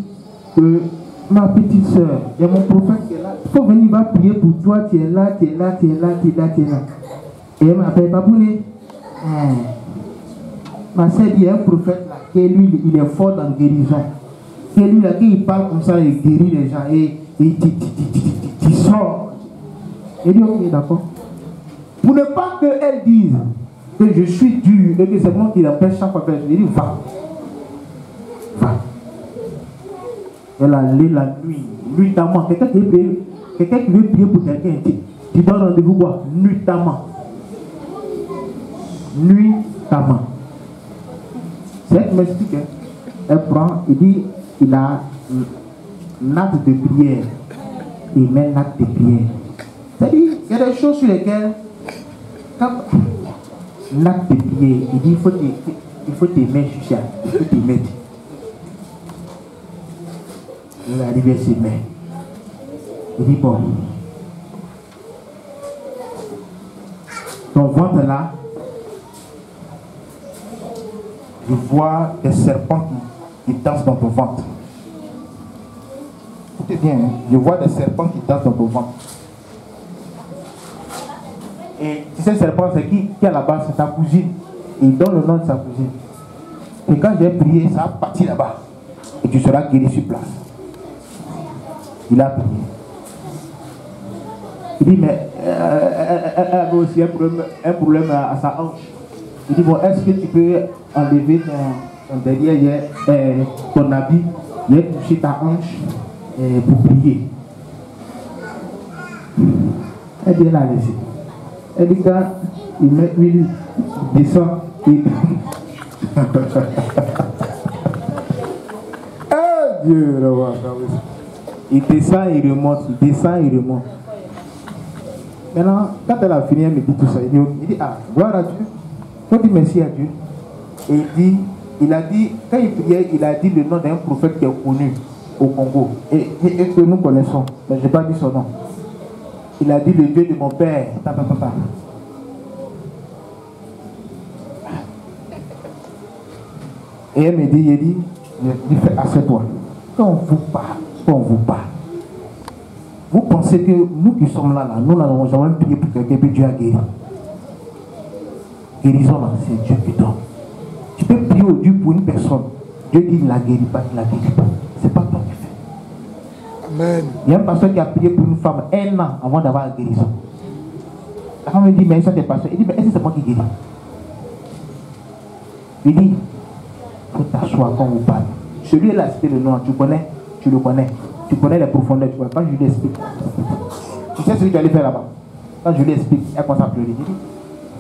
que ma petite soeur, il y a mon prophète qui est là, il faut venir, il va prier pour toi, tu es là, tu es là, tu es là, tu es là, tu es là. Et elle m'appelle Baboulé. Ma soeur dit, il y a un prophète là, qui lui, il est fort dans la guérison. Et lui là, qui il parle comme ça, il guérit les gens et il sort. Il dit, ok, d'accord. Pour ne pas qu'elle dise que je suis dur et que c'est moi qui l'empêche chaque fois, je lui dis, va. Va. Elle a allé la nuit, nuitamment. Quelqu'un qui veut prier pour quelqu'un, tu donnes rendez-vous quoi? Nuitamment. Nuitamment. C'est elle qui m'explique. Elle prend, il dit, il a un acte de prière. Il met un acte de prière. C'est-à-dire, il y a des choses sur lesquelles, quand l'acte de prière, il dit, il faut t'aimer, Chucha. Il faut t'aimer. Il est arrivé à ses mains. Il dit, bon, ton ventre là, je vois des serpents qui dansent dans ton ventre. Écoutez bien, hein? Je vois des serpents qui dansent dans ton ventre. Et ces serpents, c'est qui à la base? C'est ta cousine. Il donne le nom de sa cousine. Et quand j'ai prié, ça a parti là-bas. Et tu seras guéri sur place. Il a prié. Il dit, mais elle avait aussi un problème à sa hanche. Il dit, bon, est-ce que tu peux enlever ton derrière, ton habit, toucher ta hanche pour prier? Elle dit, elle a laissé. Elle dit, quand il met l'huile, il descend, et... Eh Dieu, le roi, il descend, il remonte, il descend, il remonte. Maintenant, quand elle a fini, elle me dit tout ça. Il dit, ah, gloire à Dieu. Il faut dire merci à Dieu. Et il a dit, quand il priait, il a dit le nom d'un prophète qui est connu au Congo. Et que nous connaissons. Mais je n'ai pas dit son nom. Il a dit le Dieu de mon père. Papa. Et elle me dit, il fait assieds-toi. Quand on vous parle, vous pensez que nous qui sommes là, nous n'avons jamais prié pour quelqu'un que Dieu a guéri. Guérison, c'est Dieu qui donne. Tu peux prier au Dieu pour une personne. Dieu dit il ne la guérit pas, il ne la guérit pas. Ce n'est pas toi qui fais. Amen. Il y a une personne qui a prié pour une femme 1 an avant d'avoir la guérison. La femme me dit, mais ça t'es pasteur. Il dit, mais est-ce que c'est moi qui guéris? Il dit, il faut t'asseoir quand on parle. Celui là, c'était le nom, tu connais, tu le connais. Tu connais les profondeurs, tu vois. Quand je lui explique, tu sais ce que tu allais faire là-bas. Quand je lui explique, elle commence à pleurer. Il dit,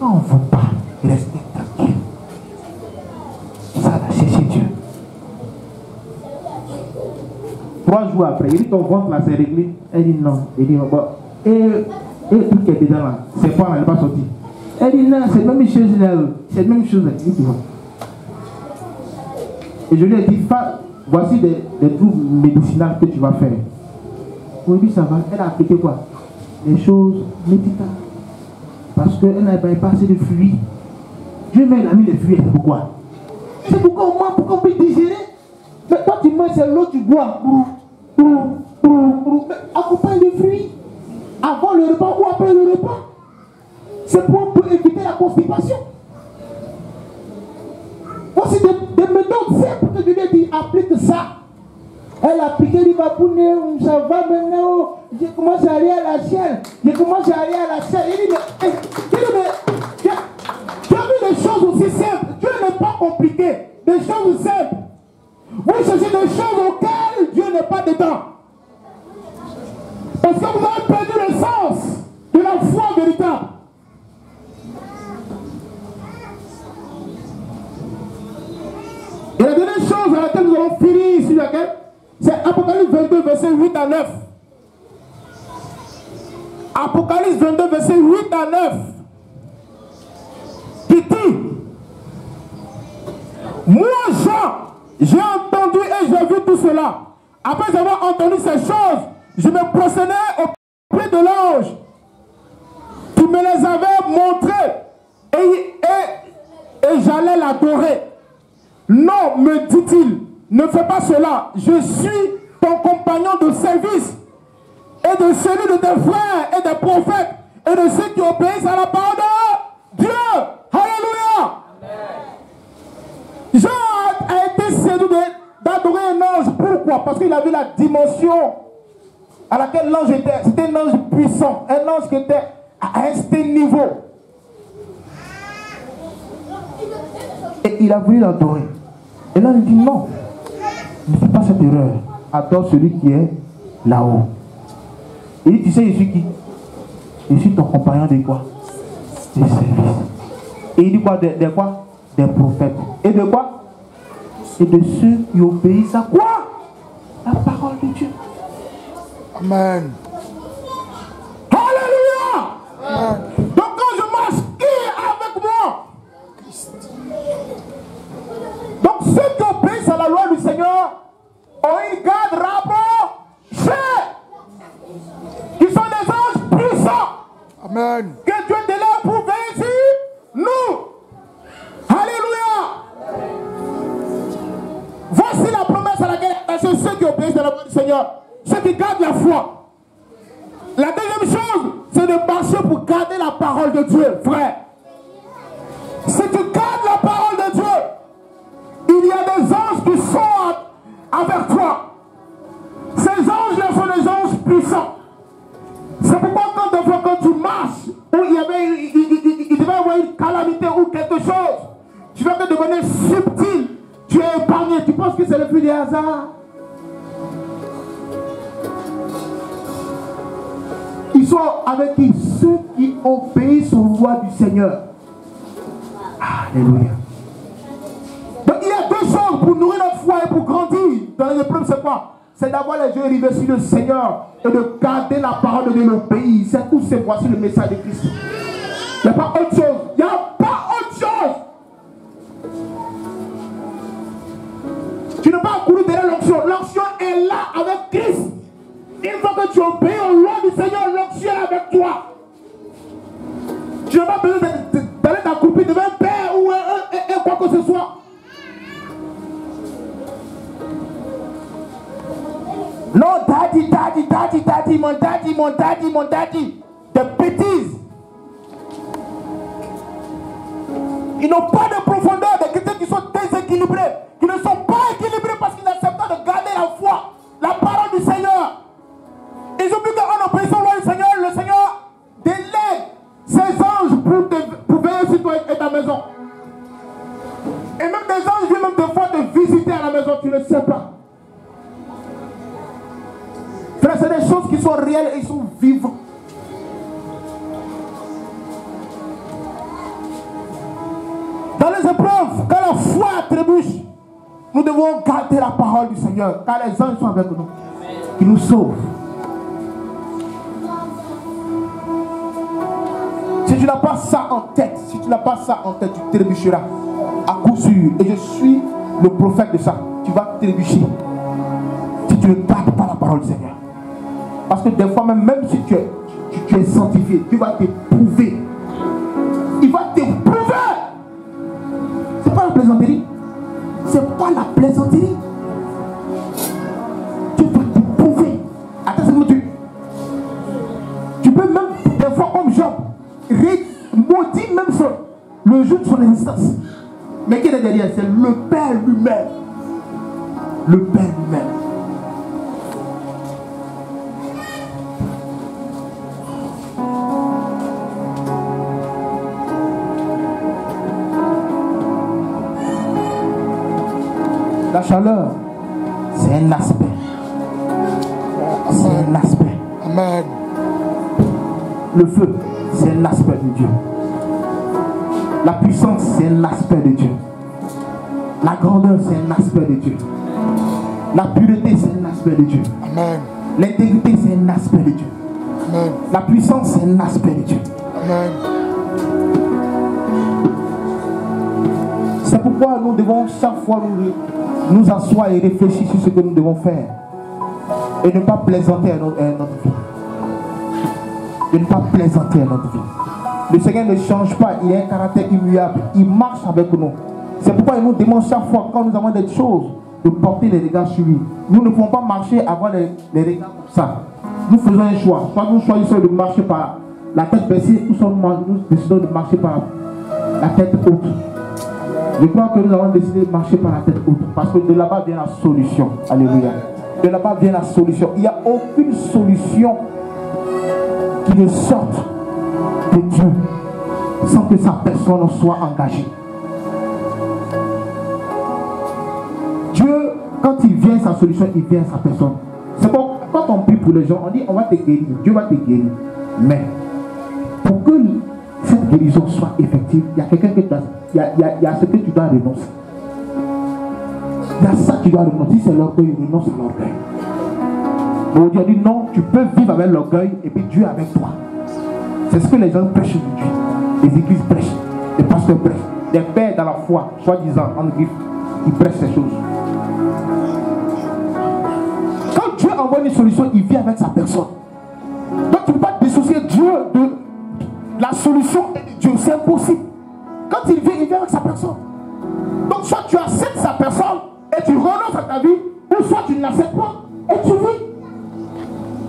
quand on vous parle, restez tranquille. Ça, là, cherchez Dieu. 3 jours après, il dit, ton ventre là, c'est réglé. Elle dit, non. Il dit, bon. Et tout qui est dedans là, c'est pas, elle n'est pas sortie. Elle dit, non, c'est la même chose là. C'est la même chose là. Il dit, tu vois. Et je lui ai dit, voici des troubles médicinaux que tu vas faire. On lui dit, ça va. Elle a appliqué quoi? Des choses médicales. Parce qu'elle n'avait pas assez de fruits. Dieu m'a mis les fruits. Pourquoi? C'est pourquoi on mange, pourquoi on peut digérer. Mais quand tu manges, c'est l'eau, tu bois. Mais accompagne les fruits. Avant le repas ou après le repas. C'est pour éviter la constipation. Voici des méthodes simples que Dieu dit, applique ça. Elle a appliqué, il va pour ça va maintenant. Je commence à aller à la chaîne. Il dit, mais tu as vu des choses aussi simples. Dieu n'est pas compliqué. Des choses simples. Vous cherchez des choses auxquelles Dieu n'est pas dedans. Parce que vous avez perdu le sens de la foi véritable. Et la dernière chose à laquelle nous allons finir ici, c'est Apocalypse 22, verset 8 à 9. Apocalypse 22, verset 8 à 9. Qui dit, moi Jean, j'ai entendu et j'ai vu tout cela. Après avoir entendu ces choses, je me prosternais auprès de l'ange qui me les avait montrées et j'allais l'adorer. Non, me dit-il, ne fais pas cela. Je suis ton compagnon de service et de celui de tes frères et des prophètes et de ceux qui obéissent à la parole de Dieu. Alléluia. Jean a été séduit d'adorer un ange. Pourquoi? Parce qu'il a vu la dimension à laquelle l'ange était. C'était un ange puissant, un ange qui était à un certain niveau. Et il a voulu l'adorer. Et là, il dit non, ne fais pas cette erreur. Adore celui qui est là-haut. Il dit, tu sais, je suis qui? Je suis ton compagnon de quoi? Des services. Et il dit quoi? De quoi? Des prophètes. Et de quoi? Et de ceux qui obéissent à quoi? La parole de Dieu. Amen. Alléluia. Amen. Donc quand je marche, qui est avec moi? Donc ceux qui obéissent à la loi du Seigneur ont une garde rapprochée, qui sont des anges puissants. Amen. Que Dieu est là pour veiller sur nous. Alléluia. Voici la promesse à laquelle c'est ceux qui obéissent à la loi du Seigneur, ceux qui gardent la foi. La deuxième chose, c'est de marcher pour garder la parole de Dieu, frère. Si tu gardes la parole de Dieu, il y a des anges qui sont avec toi. Ces anges-là sont des anges puissants. C'est pourquoi quand tu marches, où il devait y avoir une calamité ou quelque chose, tu vas te devenir subtil, tu es épargné, tu penses que c'est le plus des hasards. Ils sont avec qui? Ceux qui obéissent aux lois du Seigneur. Alléluia. Donc il y a deux choses pour nourrir notre foi et pour grandir dans les épreuves, c'est quoi? C'est d'avoir les yeux rivés sur le Seigneur et de garder la parole de Dieu dans le pays. C'est tout, c'est voici le message de Christ. Il n'y a pas autre chose. Il n'y a pas autre chose. Tu n'as pas couru derrière l'onction. L'onction est là avec Christ. Une fois que tu obéis aux lois du Seigneur, l'onction est avec toi. Tu n'as pas besoin d'aller t'accroupir devant un père ou un quoi que ce soit. Non, daddy, mon daddy. Des bêtises. Ils n'ont pas de profondeur, des chrétiens qui sont déséquilibrés, qui ne sont pas équilibrés parce qu'ils n'acceptent pas de garder la foi, la parole du Seigneur. Ils oublient qu'en obéissant au Seigneur, le Seigneur délègue ses anges pour veiller sur toi et ta maison. Et même des anges viennent même des fois te visiter à la maison, tu ne sais pas. Frère, c'est des choses qui sont réelles et qui sont vivantes. Dans les épreuves, quand la foi trébuche, nous devons garder la parole du Seigneur, car les anges sont avec nous, qui nous sauvent. Si tu n'as pas ça en tête, tu trébucheras à coup sûr. Et je suis le prophète de ça. Tu vas trébucher si tu ne gardes pas la parole du Seigneur. Parce que des fois, même si tu es sanctifié, Dieu va t'éprouver. Il va t'éprouver. C'est pas la plaisanterie. C'est pas la plaisanterie. Tu vas t'éprouver. Attends, tu peux même, des fois comme Job, maudit même le jour de son existence. Mais qui est derrière? C'est le Père lui-même. Le Père lui-même. La chaleur, c'est un aspect. C'est un aspect. Amen. Le feu, c'est un aspect de Dieu. La puissance, c'est un aspect de Dieu. La grandeur, c'est un aspect de Dieu. La pureté, c'est un aspect de Dieu. Amen. L'intégrité, c'est un aspect de Dieu. Amen. La puissance, c'est un aspect de Dieu. Amen. C'est pourquoi nous devons chaque fois nous asseoir et réfléchir sur ce que nous devons faire. Et ne pas plaisanter à notre vie. De ne pas plaisanter à notre vie. Le Seigneur ne change pas, il a un caractère immuable. Il marche avec nous. C'est pourquoi il nous demande chaque fois, quand nous avons des choses, de porter les regards sur lui. Nous ne pouvons pas marcher avant les regards comme ça. Nous faisons un choix. Soit nous choisissons de marcher par la tête baissée, ou soit nous décidons de marcher par la tête haute. Je crois que nous avons décidé de marcher par la tête haute. Parce que de là-bas vient la solution. Alléluia. De là-bas vient la solution. Il n'y a aucune solution qui ne sorte de Dieu sans que sa personne soit engagée. Dieu, quand il vient sa solution, il vient sa personne. C'est pourquoi quand on prie pour les gens, on dit on va te guérir. Dieu va te guérir. Mais pour que cette guérison soit effective, il y a quelqu'un que il y a ce que tu dois renoncer. Il y a ça que tu dois renoncer. Si c'est l'orgueil, renonce à l'orgueil. Mais Dieu dit non, tu peux vivre avec l'orgueil et puis Dieu avec toi. C'est ce que les gens prêchent aujourd'hui. Les églises prêchent, les pasteurs prêchent, les pères dans la foi, soi-disant, en griffe, ils prêchent ces choses. Quand Dieu envoie une solution, il vient avec sa personne. Donc tu ne peux pas dissocier Dieu de la solution et de Dieu. C'est impossible. Quand il vient avec sa personne. Donc soit tu acceptes sa personne et tu renonces à ta vie, ou soit tu ne l'acceptes pas et tu vis.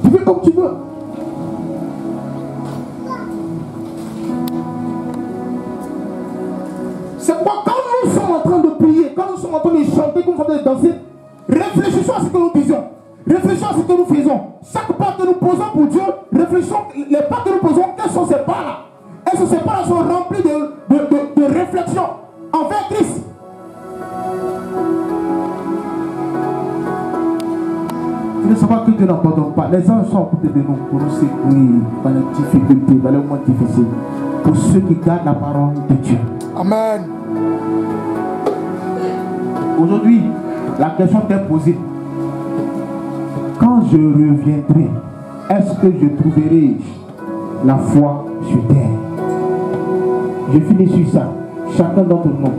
Tu vis comme tu veux. C'est pourquoi quand nous sommes en train de prier, quand nous sommes en train de chanter, quand nous sommes en train de danser, réfléchissons à ce que nous disons. Réfléchissons à ce que nous faisons. Chaque pas que nous posons pour Dieu, réfléchissons, les pas que nous posons, quels sont ces pas-là? Est-ce que ces pas-là sont remplis de réflexion envers Christ? Tu ne sais pas que Dieu n'abandonne pas. Les anges sont à côté de nous pour nous secourir dans les difficultés, dans les moments difficiles. Pour ceux qui gardent la parole de Dieu. Amen. Aujourd'hui, la question t'est posée. Quand je reviendrai, est-ce que je trouverai la foi sur terre? Je finis sur ça. Chacun d'entre nous,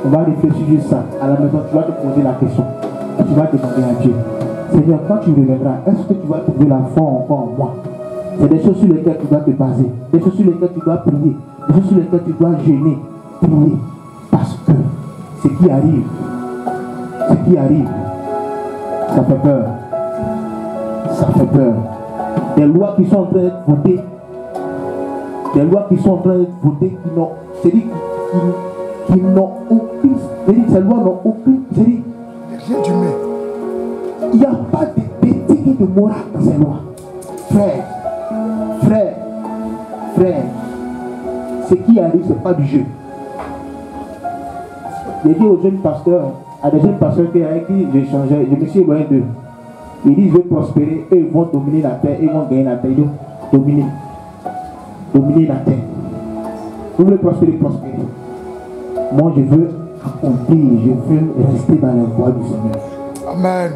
on va réfléchir sur ça. À la maison, tu vas te poser la question. Et tu vas demander à Dieu. Seigneur, quand tu reviendras, est-ce que tu vas trouver la foi encore en moi? C'est des choses sur lesquelles tu dois te baser, des choses sur lesquelles tu dois prier, des choses sur lesquelles tu dois jeûner, prier. Parce que ce qui arrive, ça fait peur. Ça fait peur. Des lois qui sont en train d'être votées, qui n'ont, c'est-à-dire qui n'ont aucune, c'est-à-dire ces lois n'ont aucune, c'est-à-dire rien d'humain. Il n'y a pas d'éthique et de morale dans ces lois. Frère, ce qui arrive, ce n'est pas du jeu. J'ai dit aux jeunes pasteurs, à des jeunes pasteurs avec qui j'échangeais, je me suis éloigné d'eux. Ils disent, je veux prospérer, eux ils vont dominer la terre, ils vont gagner la terre, ils vont dominer la terre. Vous voulez prospérer. Moi je veux accomplir, je veux rester dans la voie du Seigneur. Amen.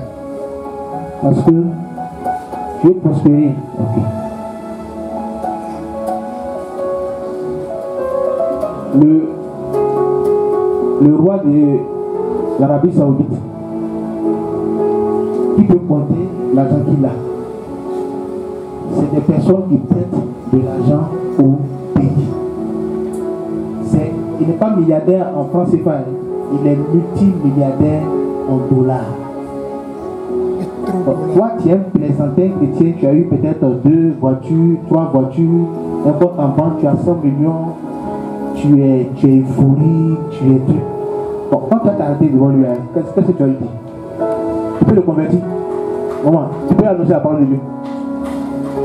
Parce que je veux prospérer. Ok. Le roi de l'Arabie Saoudite, qui peut compter l'argent qu'il a, c'est des personnes qui prêtent de l'argent au pays. Il n'est pas milliardaire en francs CFA, il est multimilliardaire en dollars. Toi, tu es un plaisantin chrétien, tu as eu peut-être 2 voitures, 3 voitures, un compte en banque, tu as 100 millions, tu es euphorique, tu es tout. Bon, quand tu as arrêté devant lui, qu'est-ce que tu as dit? Tu peux le convertir? Maman, tu peux annoncer la parole de Dieu.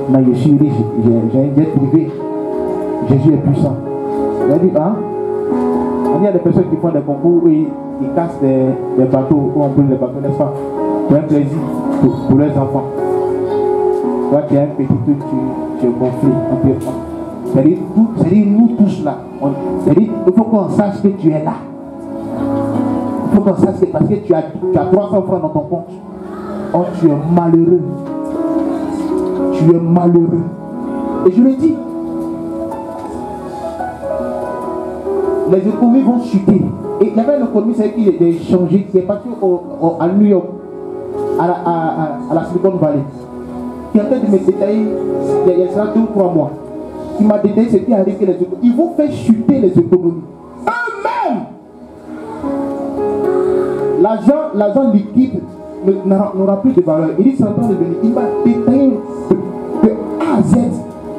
Mais je suis riche, j'ai un jet privé, Jésus est puissant. Il a dit, hein? Il y a des personnes qui font des concours où ils cassent des bateaux, où on brûle les bateaux, n'est-ce pas? Pour un plaisir pour leurs enfants. Toi qui as un petit truc, tu es gonflé, c'est-à-dire nous tous là, c'est-à-dire il faut qu'on sache que tu es là. Il faut qu'on sache que parce que tu as 300 francs dans ton compte, oh, tu es malheureux. Tu es malheureux. Et je le dis, les économies vont chuter. Et il y avait un économiste avec qui il est changé, qui est parti à New York, à la Silicon Valley, qui est en train de me détailler, il y a 2 ou 3 mois, qui m'a détaillé ce qui arrive que les économies. Ils vont faire chuter les économies. Eux-mêmes! L'argent liquide n'aura plus de valeur. Il dit c'est en train de venir. Il m'a détaillé de A à Z.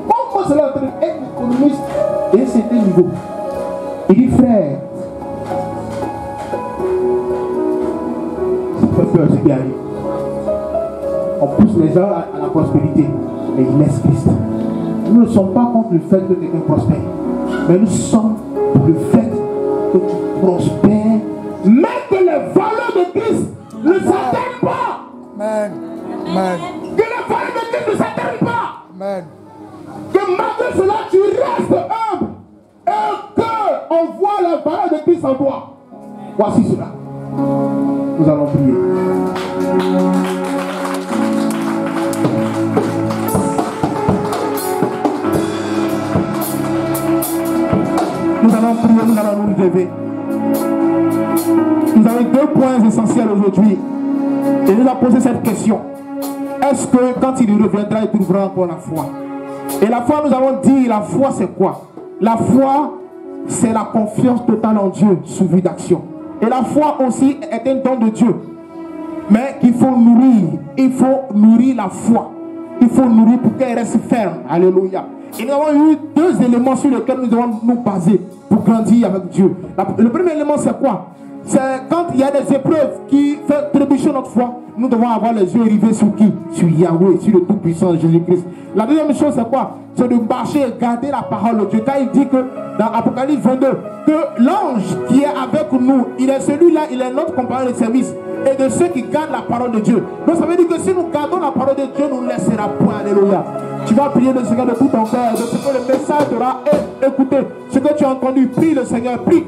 Comment cela est en train d'être économiste et c'est un niveau. Il dit frère, ça fait peur ce qui arrive. On pousse les gens à la prospérité, mais ils laissent Christ. Nous ne sommes pas contre le fait que quelqu'un prospère, mais nous sommes pour le fait que tu prospères, mais que les valeurs de Christ ne s'atteignent pas. Amen. Amen. Que les valeurs de Christ ne s'atteignent pas. Amen. Que malgré cela, tu restes humble et qu'on voit la valeur de Christ en toi. Voici cela. Nous allons prier. Nous allons prier, nous allons nous lever. Nous avons 2 points essentiels aujourd'hui. Et nous avons posé cette question. Est-ce que quand il reviendra, il trouvera encore la foi? Et la foi, nous avons dit, la foi c'est quoi? La foi, c'est la confiance totale en Dieu, suivie d'action. Et la foi aussi est un don de Dieu. Mais qu'il faut nourrir. Il faut nourrir la foi. Il faut nourrir pour qu'elle reste ferme. Alléluia. Et nous avons eu 2 éléments sur lesquels nous devons nous baser pour grandir avec Dieu. Le premier élément, c'est quoi? C'est quand il y a des épreuves qui font trébucher notre foi, nous devons avoir les yeux rivés sur qui? Sur Yahweh, sur le Tout-Puissant Jésus-Christ. La deuxième chose, c'est quoi? C'est de marcher et garder la parole de Dieu. Quand il dit que dans Apocalypse 22, que l'ange qui est avec nous, il est celui-là, il est notre compagnon de service. Et de ceux qui gardent la parole de Dieu. Donc ça veut dire que si nous gardons la parole de Dieu, nous ne laissera point. Alléluia. Tu vas prier le Seigneur de tout ton cœur, de ce que le message t'aura écouté. Ce que tu as entendu, prie le Seigneur, prie.